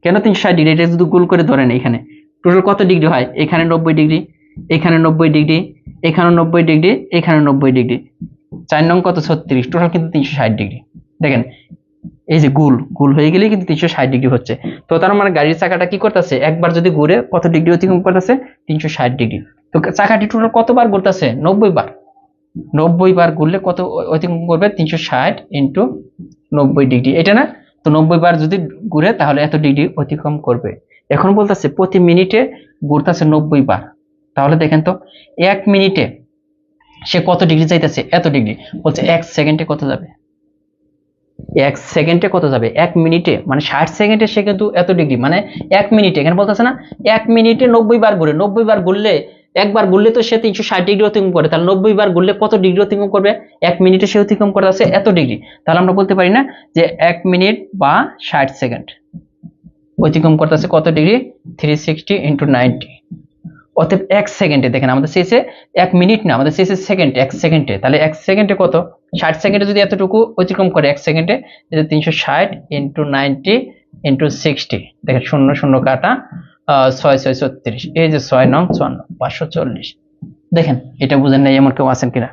কেন 360 ডিগ্রি? এটা যদি গোল করে ধরেন, এখানে টোটাল কত ডিগ্রি হয়? এখানে 90 ডিগ্রি, এখানে 90 ডিগ্রি, এখানে 90 ডিগ্রি, এখানে 90 ডিগ্রি, 4 নং কত? 36, টোটাল কিন্তু 360 ডিগ্রি। দেখেন এই যে গোল গোল হয়ে গেলে কিন্তু 360 ডিগ্রি হচ্ছে। তো তার মানে গাড়ির চাকাটা কি করতেছে? একবার যদি ঘুরে কত ডিগ্রি অতিক্রম করতেছে? 360 ডিগ্রি। তো চাকাটি টোটাল কতবার ঘুরতেছে? 90 বার। 90 বার ঘুরলে কত অতিক্রম করবে? 360 ইন্টু 90 ডিগ্রি, এটা না? তো 90 বার যদি ঘুরে তাহলে এত ডিগ্রি অতিক্রম করবে। এখন বলতেছে প্রতি মিনিটে ঘুরতেছে 90 বার, তাহলে দেখেন তো 1 মিনিটে সে কত ডিগ্রি যাইতেছে? এত ডিগ্রি। বলছে 1 সেকেন্ডে কত যাবে? 1 সেকেন্ডে কত যাবে? 1 মিনিটে মানে 60 সেকেন্ডে সে কিন্তু এত ডিগ্রি, মানে 1 মিনিটে, এখানে বলতেছে না 1 মিনিটে 90 বার ঘুরে, 90 বার ঘুরলে, একবার ঘুরলে তো সে 360 ডিগ্রি অতিক্রম করে, তাহলে 90 বার ঘুরলে কত ডিগ্রি অতিক্রম করবে? 1 মিনিটে সে অতিক্রম করতেছে এত ডিগ্রি। তাহলে আমরা বলতে পারি না যে 1 মিনিট বা 60 সেকেন্ড অতিক্রম করতেছে কত ডিগ্রি? 360 ইন্টু 90। অতএব 1 সেকেন্ডে, দেখেন আমাদের শেষে 1 মিনিট না, আমাদের শেষে সেকেন্ড, 1 সেকেন্ডে, তাহলে 1 সেকেন্ডে কত? 60 সেকেন্ডে যদি এতটুকু অতিক্রম করে 1 সেকেন্ডে, 360 ইন্টু 90 ইন্টু 60, দেখেন 0 0 কাটা, 6 6 36, এই যে 6 নং 54, 540। দেখেন এটা বুঝেন নাই এমন কেউ আছেন কিনা?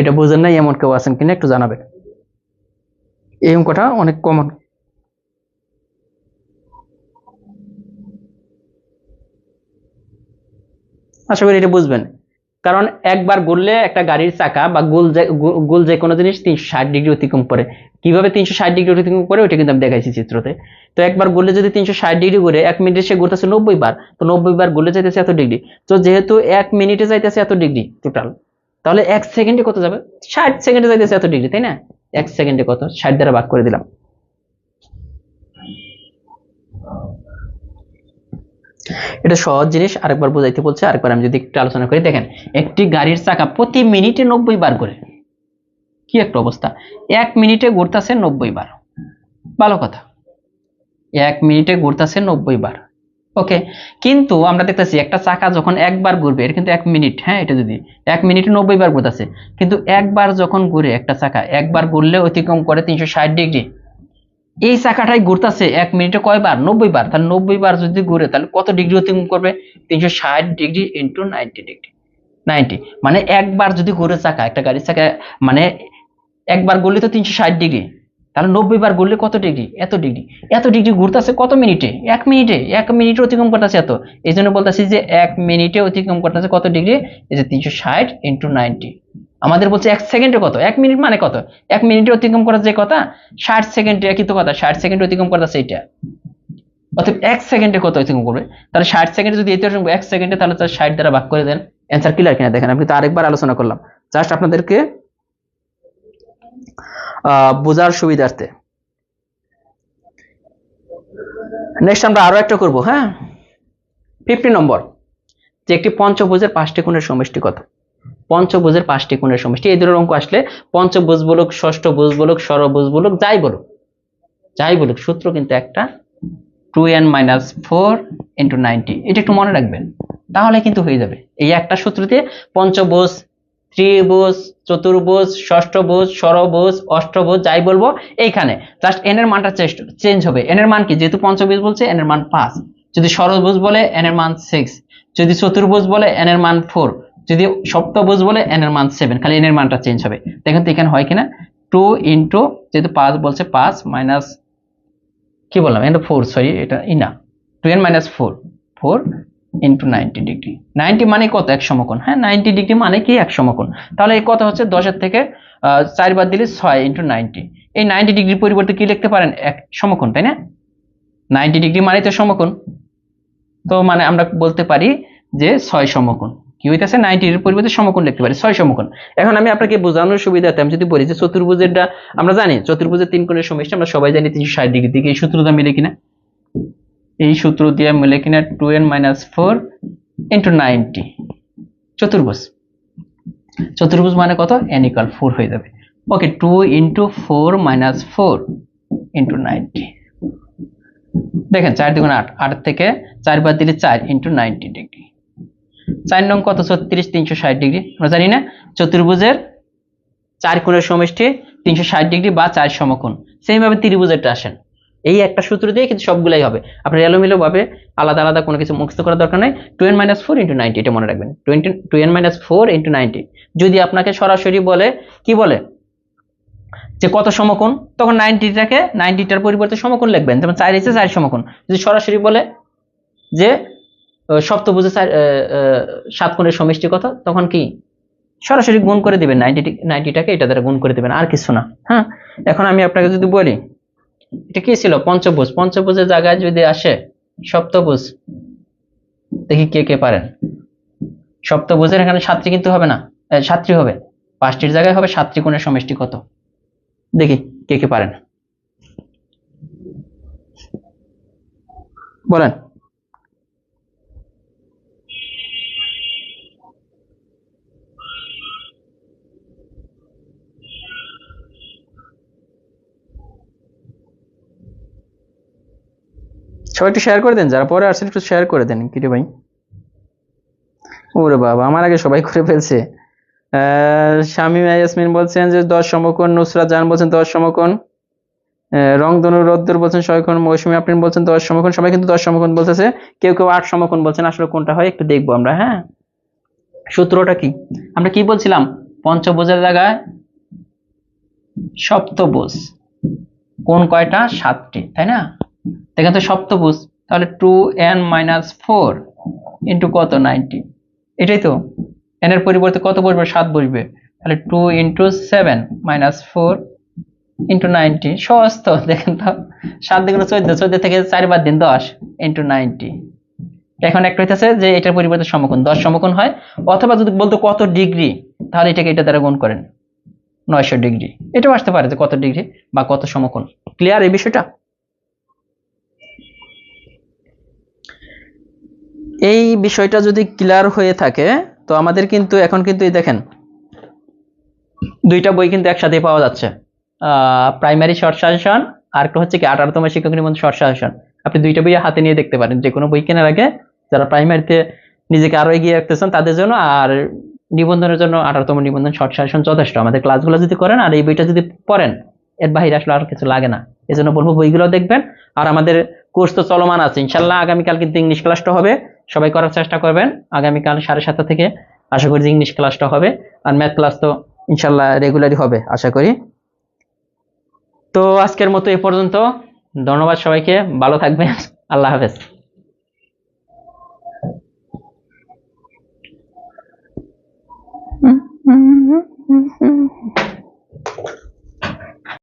এটা বুঝেন নাই এমন কেউ আছেন কিনা একটু জানাবেন। এই অঙ্কটা অনেক কমন। আশা করি এটা বুঝবেন। কারণ একবার ঘুরলে একটা গাড়ির চাকা বা গোল যে কোনো জিনিস 360 ডিগ্রি অতিক্রম করে। কিভাবে 360 ডিগ্রি অতিক্রম করে ওইটা কিন্তু আমি দেখাইছি চিত্রতে। তো একবার ঘুরলে যদি 360 ডিগ্রি ঘুরে 1 মিনিটে সে ঘুরতেছে 90 বার, তো 90 বার ঘুরলে যাইতেছে এত ডিগ্রি। তো যেহেতু 1 মিনিটে যাইতেছে এত ডিগ্রি টোটাল, তাহলে 1 সেকেন্ডে কত যাবে? 60 সেকেন্ডে যাইতেছে এত ডিগ্রি, তাই না? 1 সেকেন্ডে কত? 60 দ্বারা ভাগ করে দিলাম। এটা সহজ জিনিস, আরেকবার বোঝাইতে বলছে, আরেকবার আমি যদি একটু আলোচনা করি। দেখেন, একটি গাড়ির চাকা প্রতি মিনিটে 90 বার ঘুরে। কি একটা অবস্থা! 1 মিনিটে ঘুরতেছে 90 বার। ভালো কথা, 1 মিনিটে ঘুরতেছে 90 বার। ওকে, কিন্তু আমরা দেখতেছি একটা চাকা যখন একবার ঘুরবে, এর কিন্তু 1 মিনিট, হ্যাঁ, এটা যদি 1 মিনিটে 90 বার ঘুরতেছে, কিন্তু একবার যখন ঘুরে একটা চাকা, একবার ঘুরলে অতিক্রম করে 360 ডিগ্রি। এই চাকাটাই ঘুরতেছে 1 মিনিটে কয়বার? 90 বার। তাহলে 90 বার যদি ঘুরে তাহলে কত ডিগ্রি অতিক্রম করবে? 360 ডিগ্রি ইন্টু 90 ডিগ্রি। 90 মানে একবার যদি ঘুরে চাকা, একটা গাড়ির চাকা, মানে একবার ঘুরলে তো 360 ডিগ্রি, তাহলে 90 বার ঘুরলে কত ডিগ্রি? এত ডিগ্রি। এত ডিগ্রি ঘুরতেছে কত মিনিটে? 1 মিনিটে। 1 মিনিটে অতিক্রম করতেছে এত। এই জন্য বলতেছি যে 1 মিনিটে অতিক্রম করতেছে কত ডিগ্রি? এই যে 360 ইন্টু 90। আমাদের বলছে 1 সেকেন্ডে কত? 1 মিনিট মানে কত? 1 মিনিটে অতিক্রম করার যে কথা, 60 সেকেন্ডে, একই তো কথা, 60 সেকেন্ডে অতিক্রম করতেছে এটা। অতএব 1 সেকেন্ডে কত অতিক্রম করবে? তাহলে 60 সেকেন্ডে যদি এতে অতিক্রম 1 সেকেন্ডে, তাহলে 60 দ্বারা ভাগ করে দেন। অ্যান্সার ক্লিয়ার কিনা দেখেন, আমি তো আরেকবার আলোচনা করলাম জাস্ট আপনাদেরকে বোঝার সুবিধার্থে। নেক্সট আমরা আরো একটা করব, হ্যাঁ। 50 নম্বর, যে একটি পঞ্চভুজের 5টি কোণের সমষ্টি কত? পঞ্চভুজের 5টি কোণের সমষ্টি। এই ধরনের অঙ্ক আসলে পঞ্চভুজ বলুক, ষষ্ঠভুজ বলুক, ষড়ভুজ বলুক, যাই বলুক, সূত্র কিন্তু একটা, 2n-4 × 90। এটা একটু মনে রাখবেন, তাহলে কিন্তু হয়ে যাবে। এই একটা সূত্রতে পঞ্চভুজ, ত্রিভুজ, চতুর্ভুজ, ষষ্ঠভুজ, ষড়ভুজ, অষ্টভুজ যাই বলবো, এইখানে জাস্ট এন এর মানটা চেঞ্জ হবে। এন এর মান কি? যেহেতু পঞ্চভুজ বলছে, এন এর মান 5। যদি ষড়ভুজ বলে, এন এর মান 6। যদি চতুর্ভুজ বলে, এন এর মান 4। যদি সপ্তভুজ বলে, এন এর মান 7। খালি এন এর মানটা চেঞ্জ হবে। দেখেন তো এখানে হয় কিনা। 2 ইন্টু, যেহেতু 5 বলছে, 5 মাইনাস, কি বললাম, এটা 4, সরি, এটা না, 2n-4, 4 ইন্টু 90 ডিগ্রি। 90 মানে কত? 1 সমকোণ। হ্যাঁ, 90 ডিগ্রি মানে কি? 1 সমকোণ। তাহলে এই কত হচ্ছে? 10-এর থেকে 4 বাদ দিলে 6 ইন্টু 90। এই 90 ডিগ্রির পরিবর্তে কি লিখতে পারেন? 1 সমকোণ, তাই না? 90 ডিগ্রি মানে তো সমকোণ। তো মানে আমরা বলতে পারি যে 6 সমকোণ। কি হইতেছে? 90-এর পরিবর্তে সমকোণ লিখতে পারি, 6 সমকোণ। এখন আমি আপনাকে বোঝানোর সুবিধাতে আমি যদি বলি যে চতুর্ভুজেরটা আমরা জানি, চতুর্ভুজের 3 কোণের সমষ্টি আমরা সবাই জানি 360 ডিগ্রি দিকে। এই সূত্রটা মিলে কিনা? এই সূত্র দিয়ে মিলে কিনা? 2n-4 × 90। চতুর্ভুজ মানে কত? n = 4 হয়ে যাবে। ওকে, 2 × 4 - 4 × 90। দেখেন 4 × 8, 8 থেকে 4 বাদ দিলে 4 × 90 ডিগ্রি। 4 নং কত? 36, 360 ডিগ্রি। আমরা জানি না চতুর্ভুজের 4 কোণের সমষ্টি 360 ডিগ্রি বা 4 সমকোণ। সেম ভাবে ত্রিভুজেরটা আসেন, এই একটা সূত্র দিয়ে কিন্তু সবগুলাই হবে। আপনার এলোমেলো ভাবে আলাদা আলাদা কোনো কিছু মুখস্থ করার দরকার নাই। 2n-4 × 90, এটা মনে রাখবেন। 2n-4 × 90। যদি আপনাকে সরাসরি বলে, কি বলে যে কত সমকোণ, তখন 90টাকে 90টার পরিবর্তে সমকোণ লিখবেন, যেমন 4 এসে 4 সমকোণ। যদি সরাসরি বলে যে সপ্তভুজে 7 কোণের সমষ্টি কত, তখন কি সরাসরি গুণ করে দিবেন, 90টাকে এটা দ্বারা গুণ করে দিবেন, আর কিছু না। হ্যাঁ, এখন আমি আপনাকে যদি বলি এটা কি ছিল? পঞ্চভুজ। পঞ্চভুজের জায়গায় যদি আসে সপ্তভুজ, দেখি কে কে পারেন। সপ্তভুজের এখানে 7টি কিন্তু হবে না, 7টি হবে, 5টির জায়গায় হবে 7টি কোণের সমষ্টি কত? দেখি কে কে পারেন, বলেন। সবাই একটু শেয়ার করে দেন, যারা পরে আসছেন একটু শেয়ার করে দেন। কি রে ভাই, ওরে বাবা, আমার আগে সবাই করে ফেলছে। শামিম ইয়াসমিন বলছেন যে 10 সমকোণ। নুসরাত জাহান বলছেন 10 সমকোণ। রংধনু রদ্দুর বলছেন 6 কোণ। মৌসুমী আপনি বলছেন 10 সমকোণ। সবাই কিন্তু 10 সমকোণ বলতেছে, কেউ কেউ 8 সমকোণ বলছেন। আসলে কোনটা হয় একটু দেখবো আমরা। হ্যাঁ, সূত্রটা কি? আমরা কি বলছিলাম? পঞ্চভুজের জায়গায় সপ্তভুজ, কোণ কয়টা? 7টি, তাই না? দেখেন তো সপ্তভুজ, তাহলে 2n-4 ইন্টু কত? 90। এটাই তো, n এর পরিবর্তে কত বসবে, 7 বসবে, তাহলে 2 ইন্টু 7 মাইনাস 4 ইন্টু 90, সহজ তো, দেখেন তো, 7 দ্বিগুণে 14, 14 থেকে 4 বাদ দিন 10 ইন্টু 90। এখন একটা হইতেছে যে এটার পরিবর্তে সমকোণ 10 সমকোণ হয়, অথবা যদি বলতো কত ডিগ্রি, তাহলে এটাকে এটা দ্বারা গুণ করেন, 900 ডিগ্রি, এটাও আসতে পারে যে কত ডিগ্রি বা কত সমকোণ। ক্লিয়ার এই বিষয়টা? এই বিষয়টা যদি ক্লিয়ার হয়ে থাকে, তো আমাদের কিন্তু এখন কিন্তু এই দেখেন দুইটা বই কিন্তু একসাথে পাওয়া যাচ্ছে, প্রাইমারি শর্ট সাজেশন আর একটা হচ্ছে কি 18তম শিক্ষক নিবন্ধন শর্ট সাজেশন। আপনি দুইটা বই হাতে নিয়ে দেখতে পারেন, যে কোনো বই কেনার আগে যারা প্রাইমারিতে নিজেকে আরো এগিয়ে রাখতেছেন তাদের জন্য, আর নিবন্ধনের জন্য 18তম নিবন্ধন শর্ট সাজেশন যথেষ্ট। আমাদের ক্লাসগুলো যদি করেন আর এই বইটা যদি পড়েন, এর বাইরে আসলে আর কিছু লাগে না। এই জন্য বলবো বইগুলো দেখবেন। আর আমাদের কোর্স তো চলমান আছে, ইনশাল্লাহ আগামীকাল কিন্তু ইংলিশ ক্লাসটা হবে, সবাই করার চেষ্টা করবেন। আগামীকাল 7:30 থেকে আশা করি যে ইংলিশ ক্লাসটা হবে, আর ম্যাথ ক্লাস তো ইনশাল্লাহ রেগুলারই হবে আশা করি। তো আজকের মতো এ পর্যন্ত, ধন্যবাদ সবাইকে, ভালো থাকবেন, আল্লাহ হাফেজ।